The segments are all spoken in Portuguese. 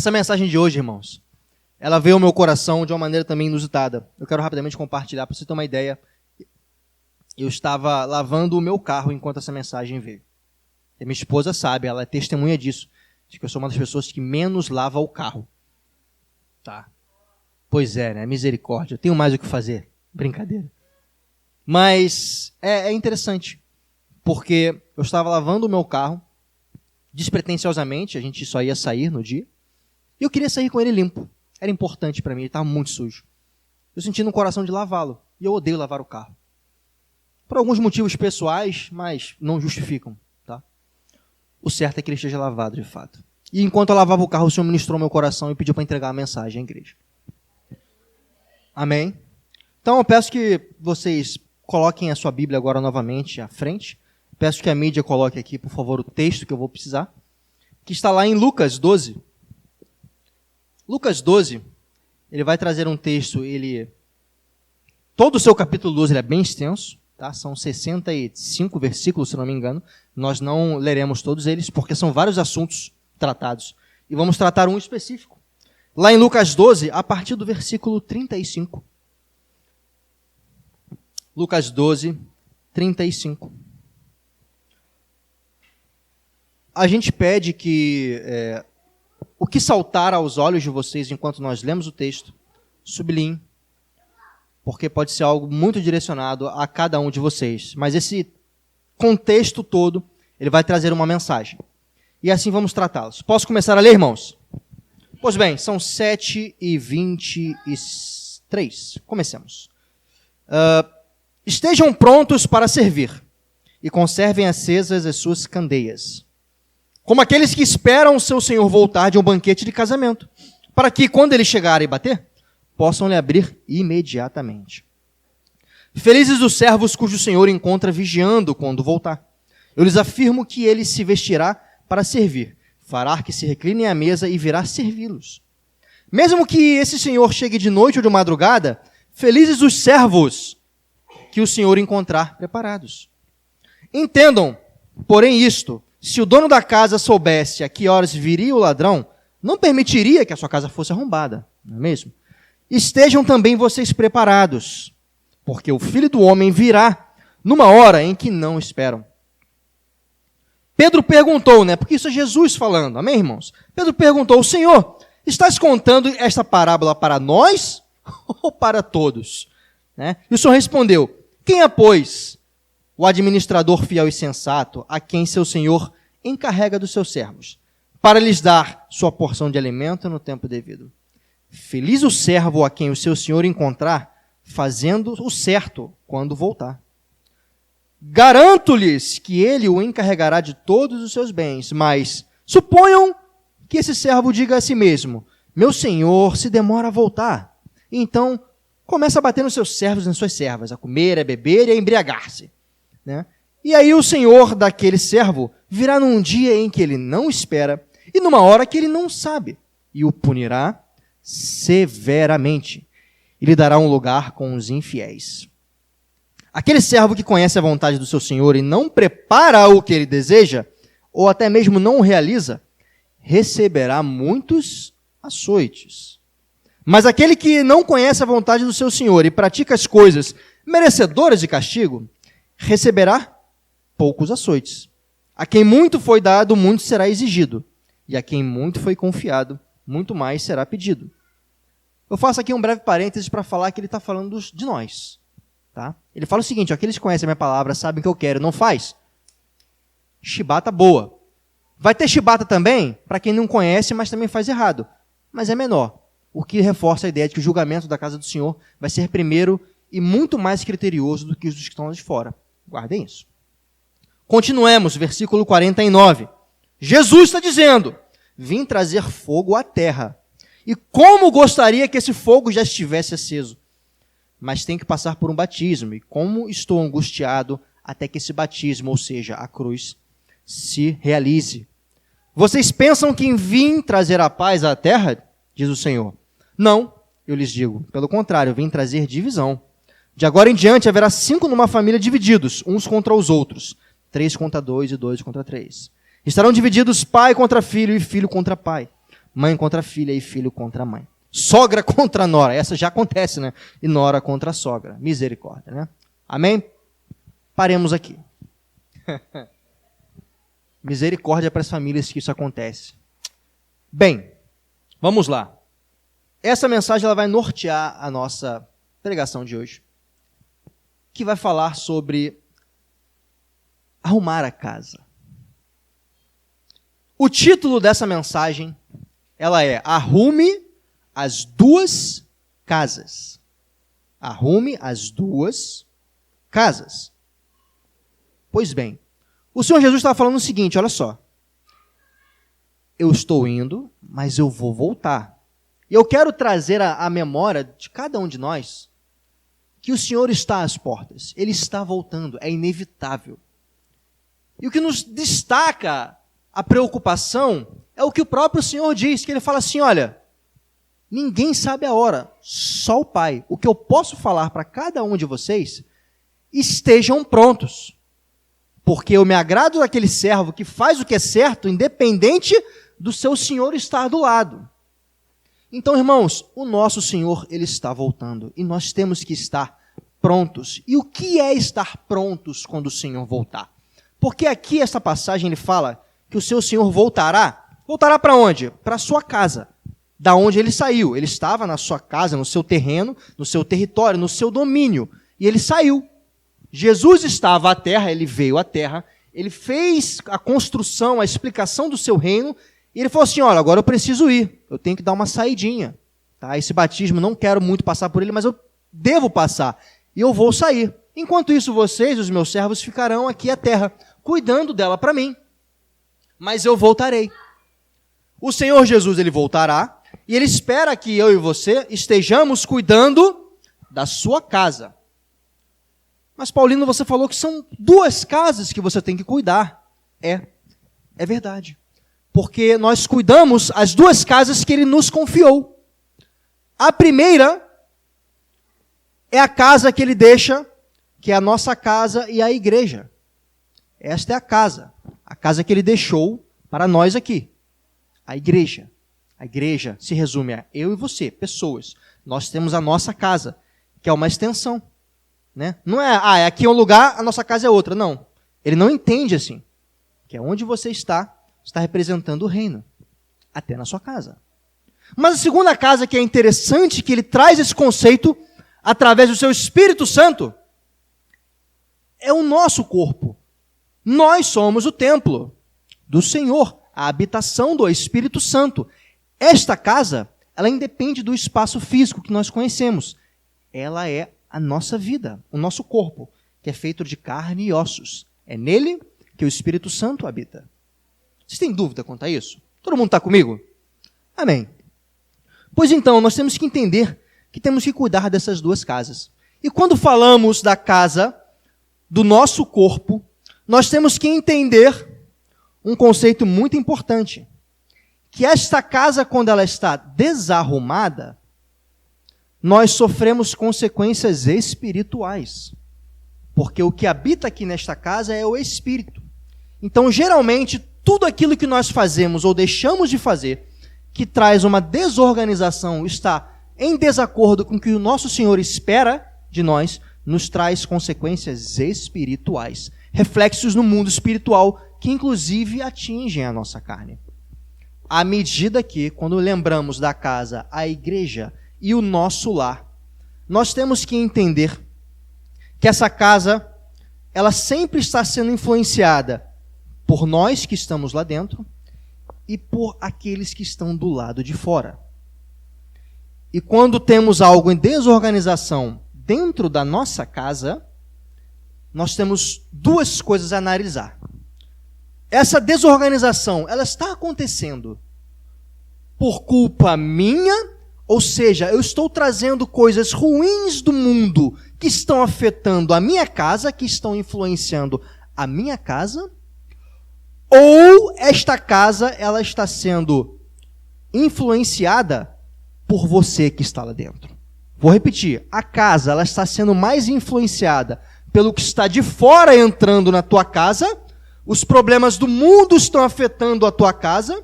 Essa mensagem de hoje, irmãos, ela veio ao meu coração de uma maneira também inusitada. Eu quero rapidamente compartilhar para você ter uma ideia. Eu estava lavando o meu carro enquanto essa mensagem veio. E minha esposa sabe, ela é testemunha disso, de que eu sou uma das pessoas que menos lava o carro. Tá. Pois é, né? Misericórdia. Eu tenho mais o que fazer. Brincadeira. Mas é interessante, porque eu estava lavando o meu carro, despretensiosamente, a gente só ia sair no dia, e eu queria sair com ele limpo. Era importante para mim, ele estava muito sujo. Eu senti no coração de lavá-lo, e eu odeio lavar o carro. Por alguns motivos pessoais, mas não justificam, tá? O certo é que ele esteja lavado, de fato. E enquanto eu lavava o carro, o Senhor ministrou meu coração e pediu para entregar a mensagem à igreja. Amém? Então eu peço que vocês coloquem a sua Bíblia agora novamente à frente. Peço que a mídia coloque aqui, por favor, o texto que eu vou precisar, que está lá em Lucas 12. Lucas 12, ele vai trazer um texto, todo o seu capítulo 12 ele é bem extenso, tá? São 65 versículos, se não me engano. Nós não leremos todos eles, porque são vários assuntos tratados. E vamos tratar um específico. Lá em Lucas 12, a partir do versículo 35. Lucas 12, 35. A gente pede que o que saltar aos olhos de vocês enquanto nós lemos o texto, sublinhe, porque pode ser algo muito direcionado a cada um de vocês. Mas esse contexto todo, ele vai trazer uma mensagem. E assim vamos tratá-los. Posso começar a ler, irmãos? Pois bem, são 7h23. Comecemos. Estejam prontos para servir e conservem acesas as suas candeias, como aqueles que esperam o seu senhor voltar de um banquete de casamento, para que, quando ele chegar e bater, possam lhe abrir imediatamente. Felizes os servos cujo senhor encontra vigiando quando voltar. Eu lhes afirmo que ele se vestirá para servir, fará que se reclinem à mesa e virá servi-los. Mesmo que esse senhor chegue de noite ou de madrugada, felizes os servos que o senhor encontrar preparados. Entendam, porém, isto: se o dono da casa soubesse a que horas viria o ladrão, não permitiria que a sua casa fosse arrombada, não é mesmo? Estejam também vocês preparados, porque o Filho do Homem virá numa hora em que não esperam. Pedro perguntou, porque isso é Jesus falando, amém, irmãos? Pedro perguntou: Senhor, estás contando esta parábola para nós ou para todos? E o Senhor respondeu: quem é, pois, o administrador fiel e sensato, a quem seu senhor encarrega dos seus servos, para lhes dar sua porção de alimento no tempo devido? Feliz o servo a quem o seu senhor encontrar, fazendo o certo quando voltar. Garanto-lhes que ele o encarregará de todos os seus bens, mas suponham que esse servo diga a si mesmo: meu senhor se demora a voltar. Então, começa a bater nos seus servos e nas suas servas, a comer, a beber e a embriagar-se. E aí o senhor daquele servo virá num dia em que ele não espera e numa hora que ele não sabe, e o punirá severamente e lhe dará um lugar com os infiéis. Aquele servo que conhece a vontade do seu senhor e não prepara o que ele deseja, ou até mesmo não o realiza, receberá muitos açoites. Mas aquele que não conhece a vontade do seu senhor e pratica as coisas merecedoras de castigo, receberá poucos açoites. A quem muito foi dado, muito será exigido. E a quem muito foi confiado, muito mais será pedido. Eu faço aqui um breve parênteses para falar que ele está falando de nós. Tá? Ele fala o seguinte: aqueles que conhecem a minha palavra sabem o que eu quero, não faz? Chibata boa. Vai ter chibata também para quem não conhece, mas também faz errado. Mas é menor. O que reforça a ideia de que o julgamento da casa do Senhor vai ser primeiro e muito mais criterioso do que os que estão lá de fora. Guardem isso. Continuemos, versículo 49. Jesus está dizendo: vim trazer fogo à terra. E como gostaria que esse fogo já estivesse aceso. Mas tem que passar por um batismo. E como estou angustiado até que esse batismo, ou seja, a cruz, se realize. Vocês pensam que vim trazer a paz à terra? Diz o Senhor. Não, eu lhes digo. Pelo contrário, vim trazer divisão. De agora em diante haverá 5 numa família divididos, uns contra os outros. 3 contra 2 e 2 contra 3. Estarão divididos pai contra filho e filho contra pai. mãe contra filha e filho contra mãe. Sogra contra nora, essa já acontece, né? E nora contra sogra. Misericórdia, né? Amém? Paremos aqui. Misericórdia para as famílias que isso acontece. Bem, vamos lá. Essa mensagem ela vai nortear a nossa pregação de hoje, que vai falar sobre arrumar a casa. O título dessa mensagem, ela é Arrume as duas casas. Arrume as duas casas. Pois bem, o Senhor Jesus estava falando o seguinte, olha só. Eu estou indo, mas eu vou voltar. E eu quero trazer à memória de cada um de nós que o Senhor está às portas. Ele está voltando, é inevitável. E o que nos destaca a preocupação é o que o próprio Senhor diz, que ele fala assim, olha, ninguém sabe a hora, só o Pai. O que eu posso falar para cada um de vocês, estejam prontos. Porque eu me agrado daquele servo que faz o que é certo, independente do seu Senhor estar do lado. Então, irmãos, o nosso Senhor, Ele está voltando. E nós temos que estar prontos. E o que é estar prontos quando o Senhor voltar? Porque aqui, essa passagem, ele fala que o seu Senhor voltará. Voltará para onde? Para a sua casa. Da onde ele saiu. Ele estava na sua casa, no seu terreno, no seu território, no seu domínio. E ele saiu. Jesus estava à terra, ele veio à terra, ele fez a construção, a explicação do seu reino, e ele falou assim, olha, agora eu preciso ir, eu tenho que dar uma saidinha. Tá? Esse batismo, não quero muito passar por ele, mas eu devo passar, e eu vou sair. Enquanto isso, vocês, os meus servos, ficarão aqui à terra, cuidando dela para mim. Mas eu voltarei. O Senhor Jesus, ele voltará, e ele espera que eu e você estejamos cuidando da sua casa. Mas, Paulino, você falou que são duas casas que você tem que cuidar. É verdade. Porque nós cuidamos as duas casas que ele nos confiou. A primeira é a casa que ele deixa, que é a nossa casa e a igreja. Esta é a casa que ele deixou para nós aqui. A igreja. A igreja se resume a eu e você, pessoas. Nós temos a nossa casa, que é uma extensão. Né? Não é, aqui é um lugar, a nossa casa é outra. Não. Ele não entende assim. Que é onde você está representando o reino. Até na sua casa. Mas a segunda casa que é interessante, que ele traz esse conceito através do seu Espírito Santo, é o nosso corpo. Nós somos o templo do Senhor, a habitação do Espírito Santo. Esta casa, ela independe do espaço físico que nós conhecemos. Ela é a nossa vida, o nosso corpo, que é feito de carne e ossos. É nele que o Espírito Santo habita. Vocês têm dúvida quanto a isso? Todo mundo está comigo? Amém. Pois então, nós temos que entender que temos que cuidar dessas duas casas. E quando falamos da casa do nosso corpo, nós temos que entender um conceito muito importante. Que esta casa, quando ela está desarrumada, nós sofremos consequências espirituais. Porque o que habita aqui nesta casa é o Espírito. Então, geralmente, tudo aquilo que nós fazemos ou deixamos de fazer, que traz uma desorganização, está em desacordo com o que o nosso Senhor espera de nós, nos traz consequências espirituais. Reflexos no mundo espiritual, que inclusive atingem a nossa carne. À medida que, quando lembramos da casa, a igreja e o nosso lar, nós temos que entender que essa casa, ela sempre está sendo influenciada por nós que estamos lá dentro e por aqueles que estão do lado de fora. E quando temos algo em desorganização dentro da nossa casa, nós temos duas coisas a analisar. Essa desorganização, ela está acontecendo por culpa minha, ou seja, eu estou trazendo coisas ruins do mundo que estão afetando a minha casa, que estão influenciando a minha casa, ou esta casa ela está sendo influenciada por você que está lá dentro. Vou repetir, a casa ela está sendo mais influenciada pelo que está de fora entrando na tua casa, os problemas do mundo estão afetando a tua casa,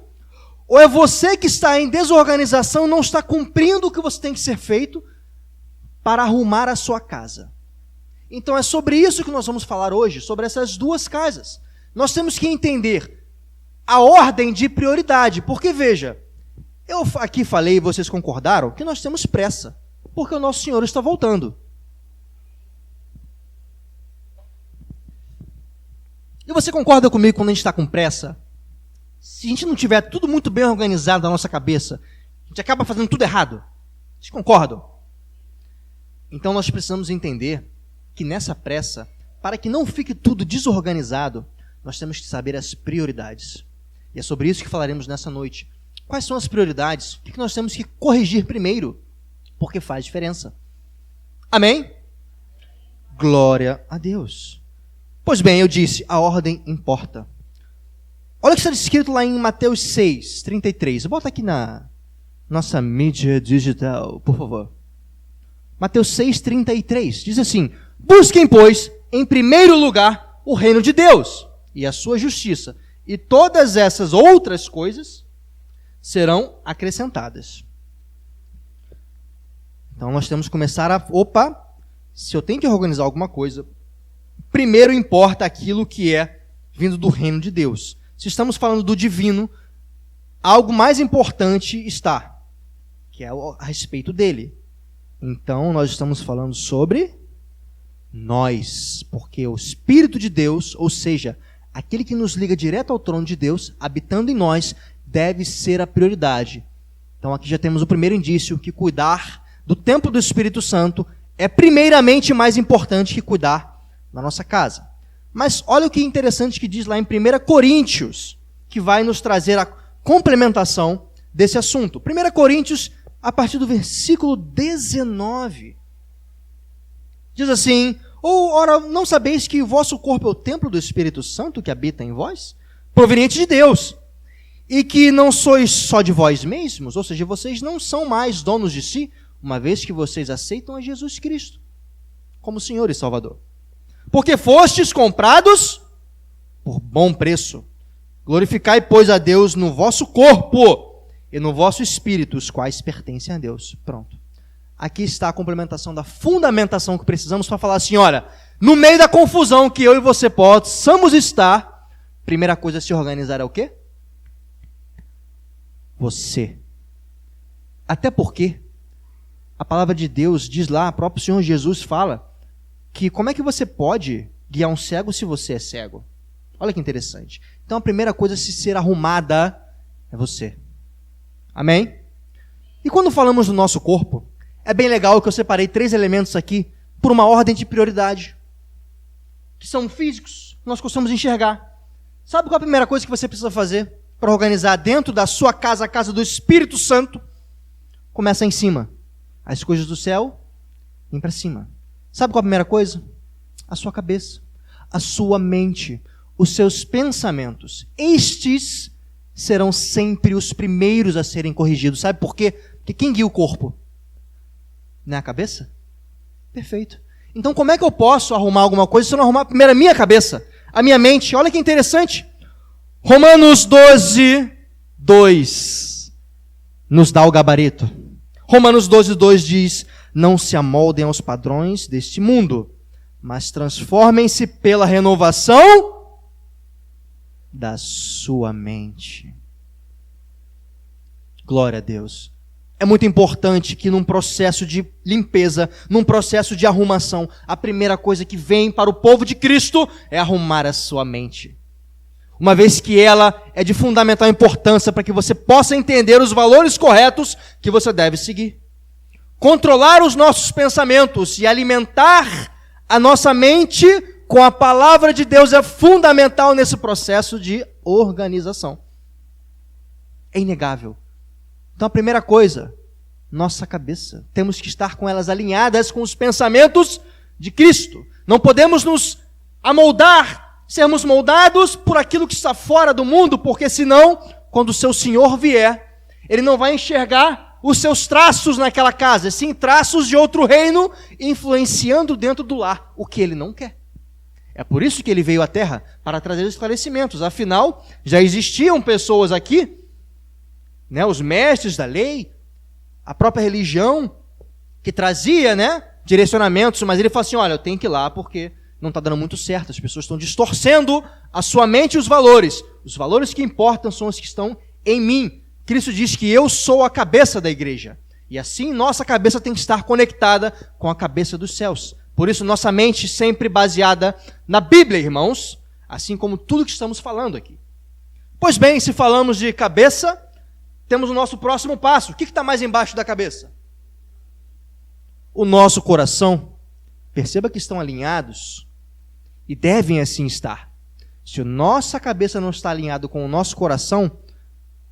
Ou é você que está em desorganização e não está cumprindo o que você tem que ser feito para arrumar a sua casa? Então é sobre isso que nós vamos falar hoje, sobre essas duas casas. Nós temos que entender a ordem de prioridade, porque veja, eu aqui falei e vocês concordaram que nós temos pressa, porque o nosso Senhor está voltando. E você concorda comigo quando a gente está com pressa? Se a gente não tiver tudo muito bem organizado na nossa cabeça, a gente acaba fazendo tudo errado. Vocês concordam? Então nós precisamos entender que nessa pressa, para que não fique tudo desorganizado, nós temos que saber as prioridades. E é sobre isso que falaremos nessa noite. Quais são as prioridades? O que nós temos que corrigir primeiro? Porque faz diferença. Amém? Glória a Deus. Pois bem, eu disse, a ordem importa. Olha o que está escrito lá em Mateus 6, 33. Bota aqui na nossa mídia digital, por favor. Mateus 6, 33. Diz assim: busquem, pois, em primeiro lugar, o reino de Deus e a sua justiça, e todas essas outras coisas serão acrescentadas. Então nós temos que começar a... se eu tenho que organizar alguma coisa, primeiro importa aquilo que é vindo do reino de Deus. Se estamos falando do divino, algo mais importante está, que é a respeito dele. Então nós estamos falando sobre nós, porque o Espírito de Deus, ou seja, aquele que nos liga direto ao trono de Deus, habitando em nós, deve ser a prioridade. Então aqui já temos o primeiro indício, que cuidar do templo do Espírito Santo é primeiramente mais importante que cuidar da nossa casa. Mas olha o que interessante que diz lá em 1 Coríntios, que vai nos trazer a complementação desse assunto. 1 Coríntios, a partir do versículo 19. Diz assim: ora, não sabeis que o vosso corpo é o templo do Espírito Santo que habita em vós, proveniente de Deus, e que não sois só de vós mesmos, ou seja, vocês não são mais donos de si, uma vez que vocês aceitam a Jesus Cristo como Senhor e Salvador. Porque fostes comprados por bom preço. Glorificai, pois, a Deus no vosso corpo e no vosso espírito, os quais pertencem a Deus. Pronto. Aqui está a complementação da fundamentação que precisamos para falar assim, olha, no meio da confusão que eu e você possamos estar, primeira coisa a se organizar é o quê? Você. Até porque a palavra de Deus diz lá, o próprio Senhor Jesus fala, que como é que você pode guiar um cego se você é cego? Olha que interessante. Então a primeira coisa a se ser arrumada é você. Amém? E quando falamos do nosso corpo, é bem legal que eu separei 3 elementos aqui por uma ordem de prioridade, que são físicos, que nós costumamos enxergar. Sabe qual é a primeira coisa que você precisa fazer para organizar dentro da sua casa, a casa do Espírito Santo? Começa em cima. As coisas do céu, vem para cima. Sabe qual é a primeira coisa? A sua cabeça, a sua mente, os seus pensamentos. Estes serão sempre os primeiros a serem corrigidos. Sabe por quê? Porque quem guia o corpo? Não é a cabeça? Perfeito. Então como é que eu posso arrumar alguma coisa se eu não arrumar primeiro a minha cabeça, a minha mente? Olha que interessante. Romanos 12, 2 nos dá o gabarito. Romanos 12, 2 diz: não se amoldem aos padrões deste mundo, mas transformem-se pela renovação da sua mente. Glória a Deus. É muito importante que num processo de limpeza, num processo de arrumação, a primeira coisa que vem para o povo de Cristo é arrumar a sua mente. Uma vez que ela é de fundamental importância para que você possa entender os valores corretos que você deve seguir. Controlar os nossos pensamentos e alimentar a nossa mente com a palavra de Deus é fundamental nesse processo de organização. É inegável. Então a primeira coisa, nossa cabeça. Temos que estar com elas alinhadas com os pensamentos de Cristo. Não podemos nos amoldar, sermos moldados por aquilo que está fora do mundo, porque senão, quando o seu Senhor vier, Ele não vai enxergar os seus traços naquela casa, sim traços de outro reino, influenciando dentro do lar, o que Ele não quer. É por isso que Ele veio à Terra, para trazer esclarecimentos. Afinal, já existiam pessoas aqui né, os mestres da lei, a própria religião, que trazia, né, direcionamentos, mas ele fala assim, olha, eu tenho que ir lá porque não está dando muito certo, as pessoas estão distorcendo a sua mente e os valores. Os valores que importam são os que estão em mim. Cristo diz que eu sou a cabeça da igreja. E assim, nossa cabeça tem que estar conectada com a cabeça dos céus. Por isso, nossa mente sempre baseada na Bíblia, irmãos, assim como tudo que estamos falando aqui. Pois bem, se falamos de cabeça, temos o nosso próximo passo. O que está mais embaixo da cabeça? O nosso coração. Perceba que estão alinhados e devem assim estar. Se a nossa cabeça não está alinhada com o nosso coração,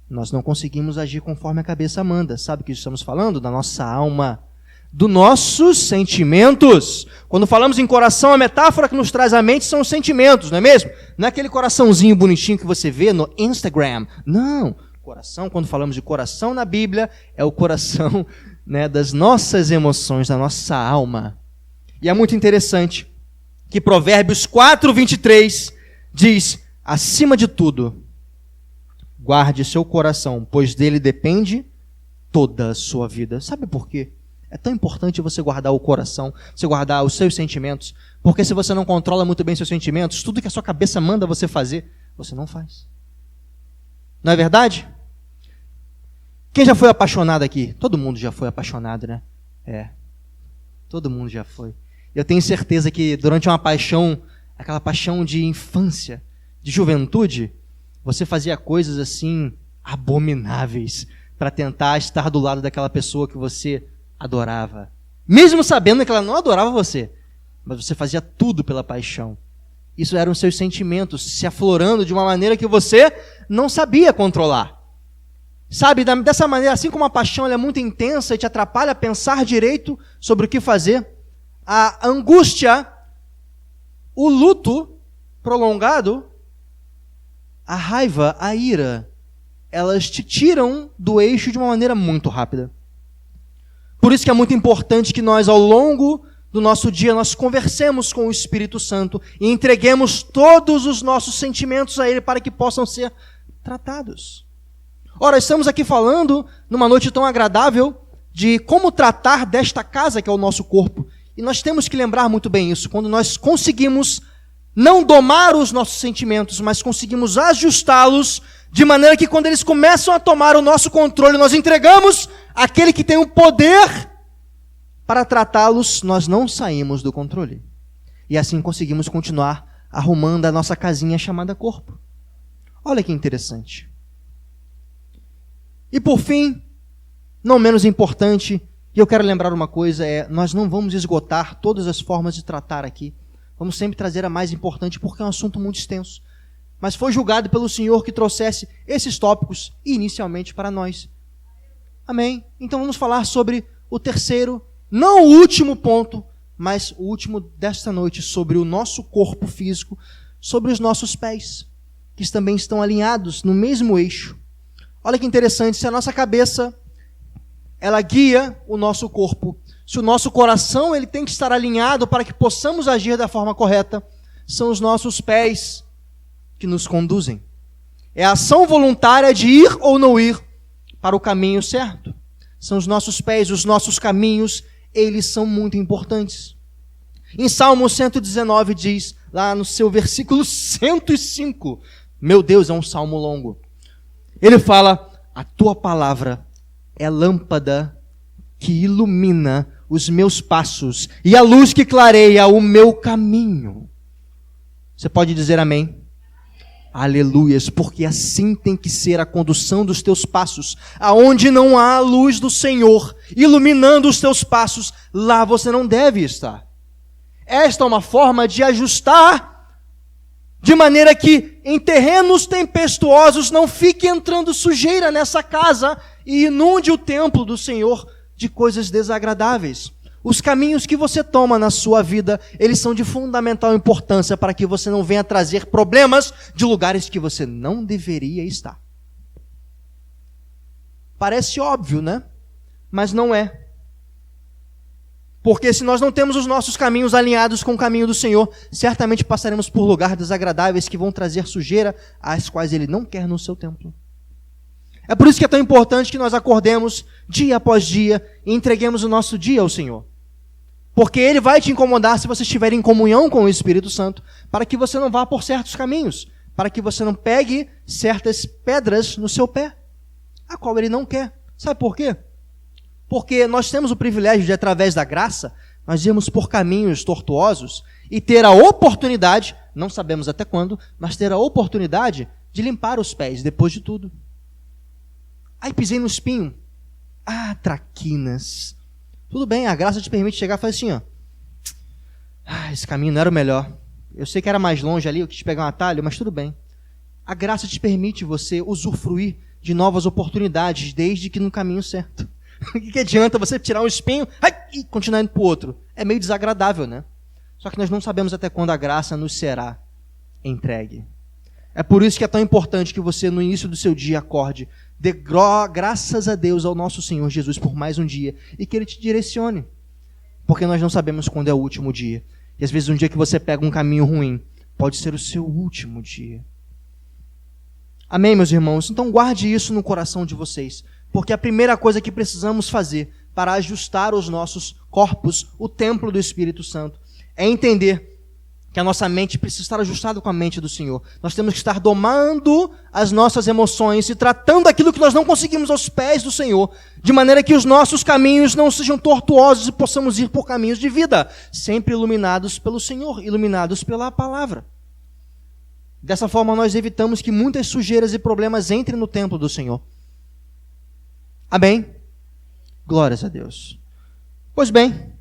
nós não conseguimos agir conforme a cabeça manda. Sabe o que estamos falando? Da nossa alma, dos nossos sentimentos. Quando falamos em coração, a metáfora que nos traz à mente são os sentimentos, não é mesmo? Não é aquele coraçãozinho bonitinho que você vê no Instagram. Não. Coração, quando falamos de coração na Bíblia, é o coração, né, das nossas emoções, da nossa alma. E é muito interessante que Provérbios 4:23 diz, acima de tudo, guarde seu coração, pois dele depende toda a sua vida. Sabe por quê? É tão importante você guardar o coração, você guardar os seus sentimentos, porque se você não controla muito bem seus sentimentos, tudo que a sua cabeça manda você fazer, você não faz. Não é verdade? Quem já foi apaixonado aqui? Todo mundo já foi apaixonado, né? É. Todo mundo já foi. Eu tenho certeza que durante uma paixão, aquela paixão de infância, de juventude, você fazia coisas assim abomináveis para tentar estar do lado daquela pessoa que você adorava. Mesmo sabendo que ela não adorava você, mas você fazia tudo pela paixão. Isso eram seus sentimentos se aflorando de uma maneira que você não sabia controlar. Sabe, dessa maneira, assim como a paixão ela é muito intensa e te atrapalha a pensar direito sobre o que fazer, a angústia, o luto prolongado, a raiva, a ira, elas te tiram do eixo de uma maneira muito rápida. Por isso que é muito importante que nós, ao longo do nosso dia, nós conversemos com o Espírito Santo e entreguemos todos os nossos sentimentos a Ele para que possam ser tratados. Ora, estamos aqui falando, numa noite tão agradável, de como tratar desta casa que é o nosso corpo. E nós temos que lembrar muito bem isso, quando nós conseguimos não domar os nossos sentimentos, mas conseguimos ajustá-los, de maneira que quando eles começam a tomar o nosso controle, nós entregamos aquele que tem o poder para tratá-los, nós não saímos do controle. E assim conseguimos continuar arrumando a nossa casinha chamada corpo. Olha que interessante. E por fim, não menos importante, e eu quero lembrar uma coisa, nós não vamos esgotar todas as formas de tratar aqui. Vamos sempre trazer a mais importante, porque é um assunto muito extenso. Mas foi julgado pelo Senhor que trouxesse esses tópicos inicialmente para nós. Amém? Então vamos falar sobre o terceiro, não o último ponto, mas o último desta noite, sobre o nosso corpo físico, sobre os nossos pés, que também estão alinhados no mesmo eixo. Olha que interessante, se a nossa cabeça, ela guia o nosso corpo, se o nosso coração ele tem que estar alinhado para que possamos agir da forma correta, são os nossos pés que nos conduzem. É a ação voluntária de ir ou não ir para o caminho certo. São os nossos pés, os nossos caminhos, eles são muito importantes. Em Salmo 119 diz, lá no seu versículo 105, meu Deus, é um salmo longo. Ele fala, a tua palavra é lâmpada que ilumina os meus passos e a luz que clareia o meu caminho. Você pode dizer amém? Aleluias, porque assim tem que ser a condução dos teus passos. Aonde não há a luz do Senhor iluminando os teus passos, lá você não deve estar. Esta é uma forma de ajustar de maneira que em terrenos tempestuosos não fique entrando sujeira nessa casa e inunde o templo do Senhor de coisas desagradáveis. Os caminhos que você toma na sua vida, eles são de fundamental importância para que você não venha trazer problemas de lugares que você não deveria estar. Parece óbvio, né? Mas não é. Porque se nós não temos os nossos caminhos alinhados com o caminho do Senhor, certamente passaremos por lugares desagradáveis que vão trazer sujeira, as quais Ele não quer no seu templo. É por isso que é tão importante que nós acordemos dia após dia e entreguemos o nosso dia ao Senhor. Porque Ele vai te incomodar se você estiver em comunhão com o Espírito Santo, para que você não vá por certos caminhos, para que você não pegue certas pedras no seu pé, a qual Ele não quer. Sabe por quê? Porque nós temos o privilégio de, através da graça, nós irmos por caminhos tortuosos e ter a oportunidade, não sabemos até quando, mas ter a oportunidade de limpar os pés depois de tudo. Aí pisei no espinho. Ah, traquinas. Tudo bem, a graça te permite chegar e fazer assim, ó. Ah, esse caminho não era o melhor. Eu sei que era mais longe ali, eu quis pegar um atalho, mas tudo bem. A graça te permite você usufruir de novas oportunidades, desde que no caminho certo. O que adianta você tirar um espinho e continuar indo para o outro? É meio desagradável, né? Só que nós não sabemos até quando a graça nos será entregue. É por isso que é tão importante que você, no início do seu dia, acorde, dê graças a Deus, ao nosso Senhor Jesus, por mais um dia, e que Ele te direcione. Porque nós não sabemos quando é o último dia. E às vezes um dia que você pega um caminho ruim, pode ser o seu último dia. Amém, meus irmãos? Então guarde isso no coração de vocês. Porque a primeira coisa que precisamos fazer para ajustar os nossos corpos, o templo do Espírito Santo, é entender que a nossa mente precisa estar ajustada com a mente do Senhor. Nós temos que estar domando as nossas emoções e tratando aquilo que nós não conseguimos aos pés do Senhor, de maneira que os nossos caminhos não sejam tortuosos e possamos ir por caminhos de vida, sempre iluminados pelo Senhor, iluminados pela palavra. Dessa forma, nós evitamos que muitas sujeiras e problemas entrem no templo do Senhor. Amém? Glórias a Deus. Pois bem,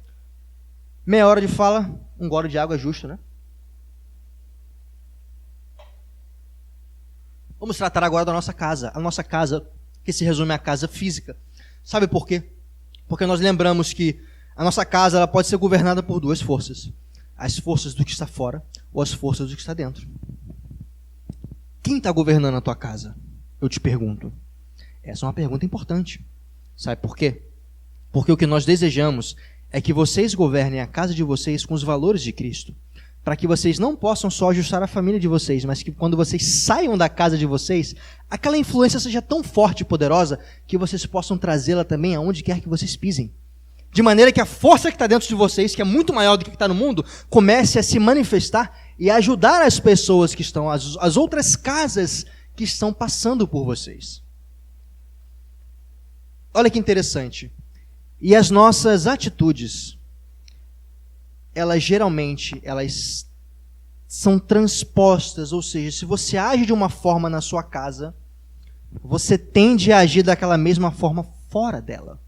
meia hora de fala, um gole de água é justo, né? Vamos tratar agora da nossa casa. A nossa casa, que se resume à casa física. Sabe por quê? Porque nós lembramos que a nossa casa ela pode ser governada por duas forças. As forças do que está fora ou as forças do que está dentro. Quem está governando a tua casa? Eu te pergunto. Essa é uma pergunta importante. Sabe por quê? Porque o que nós desejamos é que vocês governem a casa de vocês com os valores de Cristo. Para que vocês não possam só ajustar a família de vocês, mas que quando vocês saiam da casa de vocês, aquela influência seja tão forte e poderosa que vocês possam trazê-la também aonde quer que vocês pisem. De maneira que a força que está dentro de vocês, que é muito maior do que está no mundo, comece a se manifestar e a ajudar as pessoas que estão, as outras casas que estão passando por vocês. Olha que interessante. E as nossas atitudes, elas são transpostas, ou seja, se você age de uma forma na sua casa, você tende a agir daquela mesma forma fora dela.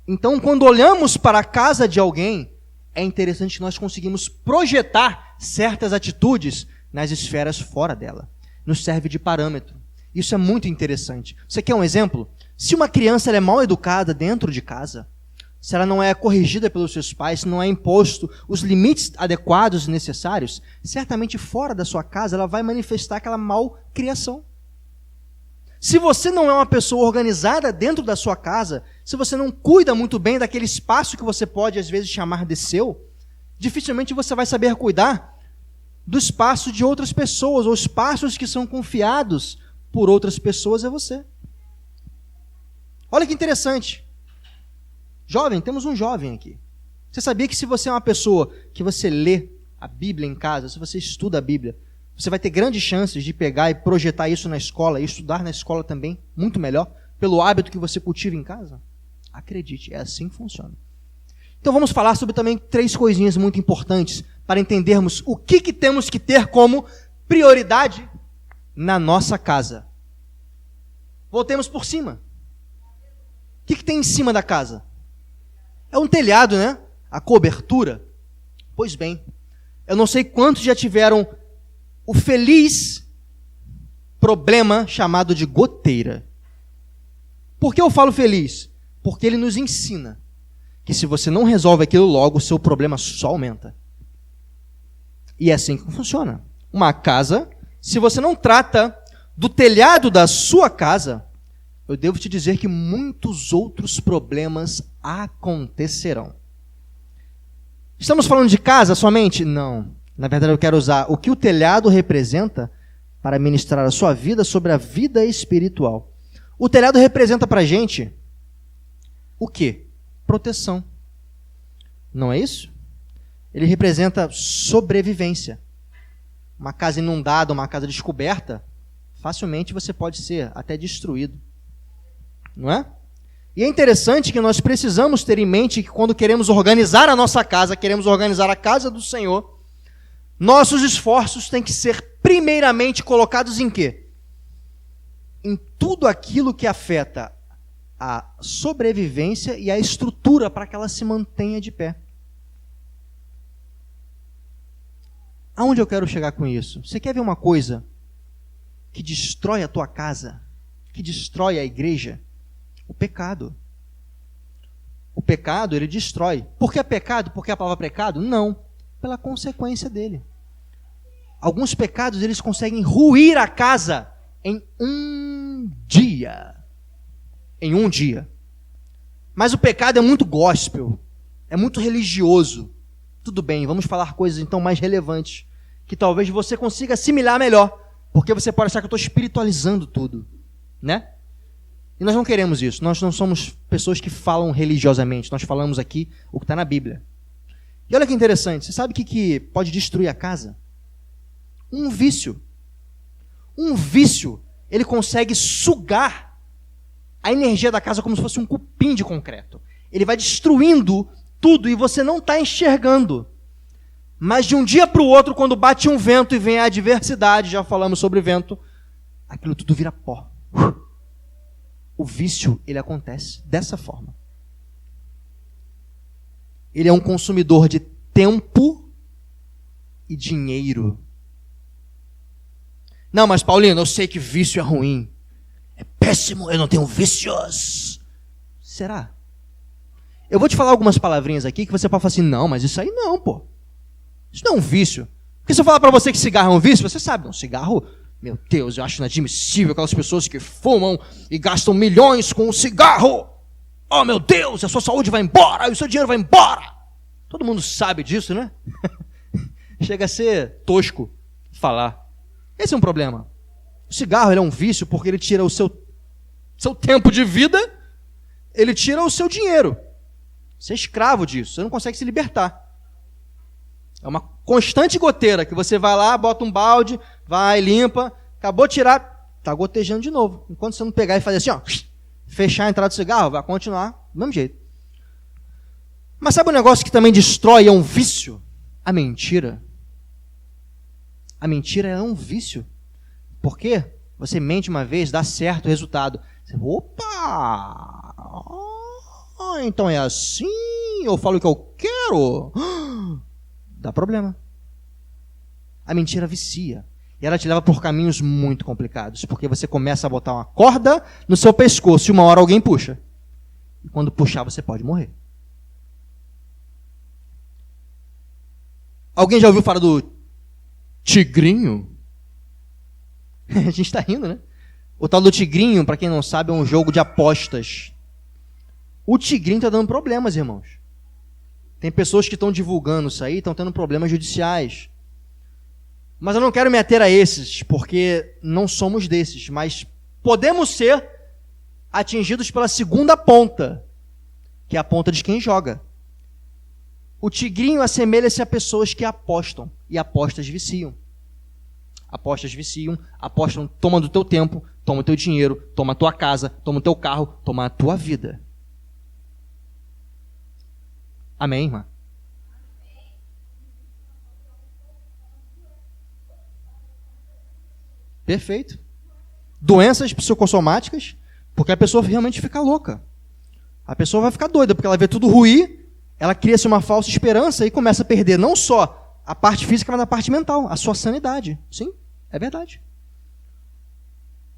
Então, quando olhamos para a casa de alguém, é interessante que nós conseguimos projetar certas atitudes nas esferas fora dela. Nos serve de parâmetro. Isso é muito interessante. Você quer um exemplo? Se uma criança ela é mal educada dentro de casa, se ela não é corrigida pelos seus pais, se não é imposto os limites adequados e necessários, certamente fora da sua casa ela vai manifestar aquela malcriação. Se você não é uma pessoa organizada dentro da sua casa, se você não cuida muito bem daquele espaço que você pode às vezes chamar de seu, dificilmente você vai saber cuidar do espaço de outras pessoas, ou espaços que são confiados por outras pessoas a você. Olha que interessante. Jovem, temos um jovem aqui. Você sabia que se você é uma pessoa que você lê a Bíblia em casa, se você estuda a Bíblia, você vai ter grandes chances de pegar e projetar isso na escola, e estudar na escola também, muito melhor, pelo hábito que você cultiva em casa? Acredite, é assim que funciona. Então vamos falar sobre também 3 coisinhas muito importantes para entendermos o que temos que ter como prioridade na nossa casa. Voltemos por cima. O que tem em cima da casa? É um telhado, né? A cobertura. Pois bem, eu não sei quantos já tiveram o feliz problema chamado de goteira. Por que eu falo feliz? Porque ele nos ensina que se você não resolve aquilo logo, o seu problema só aumenta. E é assim que funciona. Uma casa, se você não trata do telhado da sua casa, eu devo te dizer que muitos outros problemas acontecerão. Estamos falando de casa somente? Não. Na verdade, eu quero usar o que o telhado representa para ministrar a sua vida sobre a vida espiritual. O telhado representa para a gente o quê? Proteção. Não é isso? Ele representa sobrevivência. Uma casa inundada, uma casa descoberta, facilmente você pode ser até destruído. Não é? E é interessante que nós precisamos ter em mente que quando queremos organizar a nossa casa, queremos organizar a casa do Senhor, nossos esforços têm que ser primeiramente colocados em quê? Em tudo aquilo que afeta a sobrevivência e a estrutura para que ela se mantenha de pé. Aonde eu quero chegar com isso? Você quer ver uma coisa que destrói a tua casa, que destrói a igreja? O pecado. O pecado, ele destrói. Por que pecado? Porque a palavra pecado? Não. Pela consequência dele. Alguns pecados, eles conseguem ruir a casa em um dia. Em um dia. Mas o pecado é muito gospel. É muito religioso. Tudo bem, vamos falar coisas então mais relevantes, que talvez você consiga assimilar melhor, porque você pode achar que eu estou espiritualizando tudo, né? E nós não queremos isso, nós não somos pessoas que falam religiosamente, nós falamos aqui o que está na Bíblia. E olha que interessante, você sabe o que pode destruir a casa? Um vício. Um vício, ele consegue sugar a energia da casa como se fosse um cupim de concreto. Ele vai destruindo tudo e você não está enxergando. Mas de um dia para o outro, quando bate um vento e vem a adversidade, já falamos sobre vento, aquilo tudo vira pó. O vício, ele acontece dessa forma. Ele é um consumidor de tempo e dinheiro. Não, mas Paulino, eu sei que vício é ruim. É péssimo, eu não tenho vícios. Será? Eu vou te falar algumas palavrinhas aqui que você pode falar assim, não, mas isso aí não, pô. Isso não é um vício. Porque se eu falar para você que cigarro é um vício, você sabe, um cigarro, meu Deus, eu acho inadmissível aquelas pessoas que fumam e gastam milhões com um cigarro. Oh, meu Deus, a sua saúde vai embora, e o seu dinheiro vai embora. Todo mundo sabe disso, né? Chega a ser tosco falar. Esse é um problema. O cigarro ele é um vício porque ele tira o seu tempo de vida, ele tira o seu dinheiro. Você é escravo disso, você não consegue se libertar. É uma constante goteira, que você vai lá, bota um balde, vai, limpa, acabou de tirar, está gotejando de novo. Enquanto você não pegar e fazer assim, ó, fechar a entrada do cigarro, vai continuar do mesmo jeito. Mas sabe um negócio que também destrói, é um vício? A mentira. A mentira é um vício. Por quê? Você mente uma vez, dá certo o resultado. Você, opa! Então é assim? Eu falo o que eu quero? Dá problema. A mentira vicia. E ela te leva por caminhos muito complicados. Porque você começa a botar uma corda no seu pescoço e uma hora alguém puxa. E quando puxar, você pode morrer. Alguém já ouviu falar do tigrinho? A gente está rindo, né? O tal do tigrinho, para quem não sabe, é um jogo de apostas. O tigrinho está dando problemas, irmãos. Tem pessoas que estão divulgando isso aí, estão tendo problemas judiciais. Mas eu não quero me ater a esses, porque não somos desses. Mas podemos ser atingidos pela segunda ponta, que é a ponta de quem joga. O tigrinho assemelha-se a pessoas que apostam, e apostas viciam. Apostas viciam, apostam, tomam do teu tempo, toma o teu dinheiro, toma a tua casa, toma o teu carro, toma a tua vida. Amém, irmã? Perfeito. Doenças psicossomáticas, porque a pessoa realmente fica louca. A pessoa vai ficar doida, porque ela vê tudo ruir, ela cria-se uma falsa esperança e começa a perder não só a parte física, mas a parte mental, a sua sanidade. Sim, é verdade.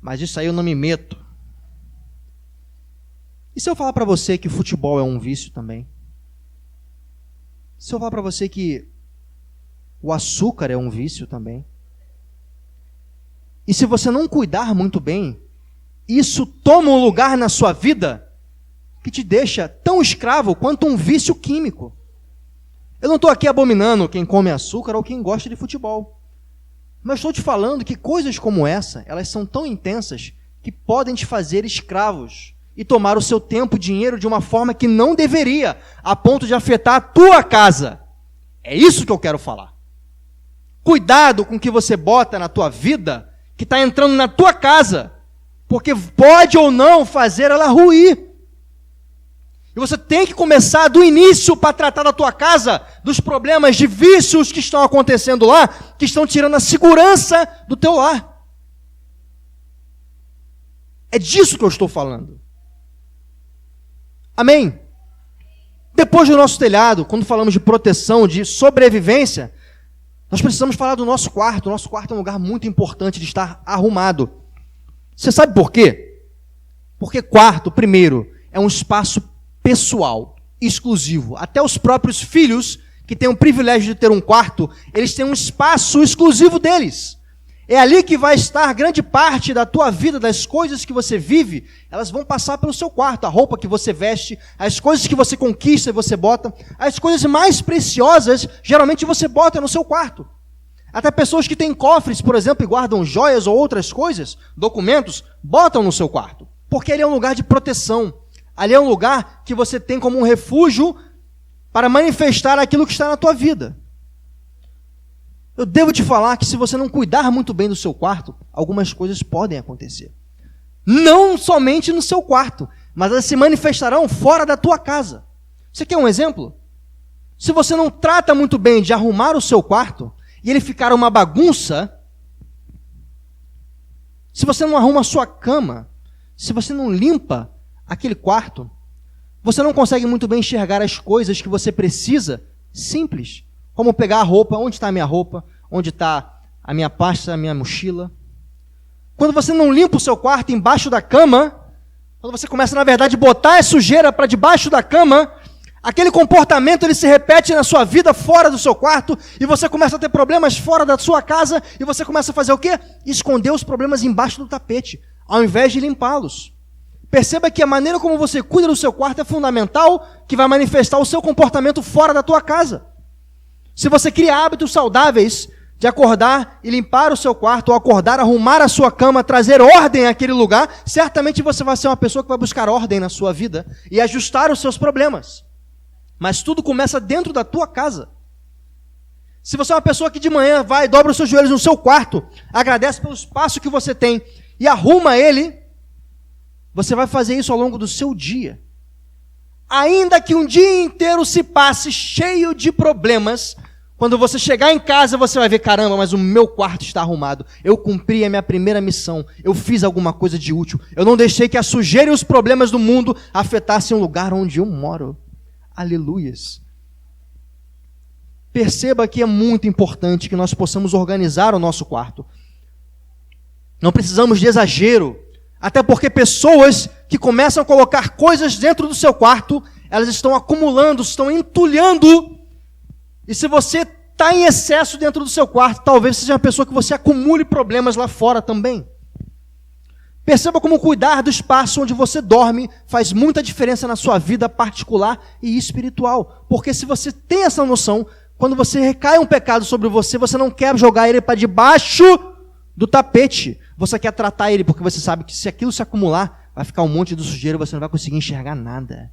Mas isso aí eu não me meto. E se eu falar para você que futebol é um vício também? Se eu falar para você que o açúcar é um vício também? E se você não cuidar muito bem, isso toma um lugar na sua vida que te deixa tão escravo quanto um vício químico. Eu não estou aqui abominando quem come açúcar ou quem gosta de futebol. Mas estou te falando que coisas como essa, elas são tão intensas que podem te fazer escravos e tomar o seu tempo e dinheiro de uma forma que não deveria, a ponto de afetar a tua casa. É isso que eu quero falar. Cuidado com o que você bota na tua vida, que está entrando na tua casa, porque pode ou não fazer ela ruir. E você tem que começar do início para tratar da tua casa, dos problemas de vícios que estão acontecendo lá, que estão tirando a segurança do teu lar. É disso que eu estou falando. Amém? Depois do nosso telhado, quando falamos de proteção, de sobrevivência, nós precisamos falar do nosso quarto. O nosso quarto é um lugar muito importante de estar arrumado. Você sabe por quê? Porque quarto, primeiro, é um espaço pessoal, exclusivo. Até os próprios filhos, que têm o privilégio de ter um quarto, eles têm um espaço exclusivo deles. É ali que vai estar grande parte da tua vida, das coisas que você vive, elas vão passar pelo seu quarto. A roupa que você veste, as coisas que você conquista e você bota, as coisas mais preciosas, geralmente você bota no seu quarto. Até pessoas que têm cofres, por exemplo, e guardam joias ou outras coisas, documentos, botam no seu quarto. Porque ele é um lugar de proteção. Ali é um lugar que você tem como um refúgio para manifestar aquilo que está na tua vida. Eu devo te falar que se você não cuidar muito bem do seu quarto, algumas coisas podem acontecer. Não somente no seu quarto, mas elas se manifestarão fora da tua casa. Você quer um exemplo? Se você não trata muito bem de arrumar o seu quarto, e ele ficar uma bagunça, se você não arruma a sua cama, se você não limpa aquele quarto, você não consegue muito bem enxergar as coisas que você precisa, simples, como pegar a roupa, onde está a minha roupa, onde está a minha pasta, a minha mochila. Quando você não limpa o seu quarto embaixo da cama, quando você começa, na verdade, a botar a sujeira para debaixo da cama, aquele comportamento ele se repete na sua vida fora do seu quarto, e você começa a ter problemas fora da sua casa, e você começa a fazer o quê? Esconder os problemas embaixo do tapete, ao invés de limpá-los. Perceba que a maneira como você cuida do seu quarto é fundamental, que vai manifestar o seu comportamento fora da tua casa. Se você cria hábitos saudáveis de acordar e limpar o seu quarto, ou acordar, arrumar a sua cama, trazer ordem àquele lugar, certamente você vai ser uma pessoa que vai buscar ordem na sua vida e ajustar os seus problemas. Mas tudo começa dentro da tua casa. Se você é uma pessoa que de manhã vai, dobra os seus joelhos no seu quarto, agradece pelo espaço que você tem e arruma ele, você vai fazer isso ao longo do seu dia. Ainda que um dia inteiro se passe cheio de problemas, quando você chegar em casa você vai ver, caramba, mas o meu quarto está arrumado. Eu cumpri a minha primeira missão. Eu fiz alguma coisa de útil. Eu não deixei que a sujeira e os problemas do mundo afetassem o lugar onde eu moro. Aleluias. Perceba que é muito importante que nós possamos organizar o nosso quarto. Não precisamos de exagero, até porque pessoas que começam a colocar coisas dentro do seu quarto, elas estão acumulando, estão entulhando, e se você está em excesso dentro do seu quarto, talvez seja uma pessoa que você acumule problemas lá fora também. Perceba como cuidar do espaço onde você dorme faz muita diferença na sua vida particular e espiritual. Porque se você tem essa noção, quando você recai um pecado sobre você, você não quer jogar ele para debaixo do tapete. Você quer tratar ele, porque você sabe que se aquilo se acumular, vai ficar um monte de sujeira e você não vai conseguir enxergar nada.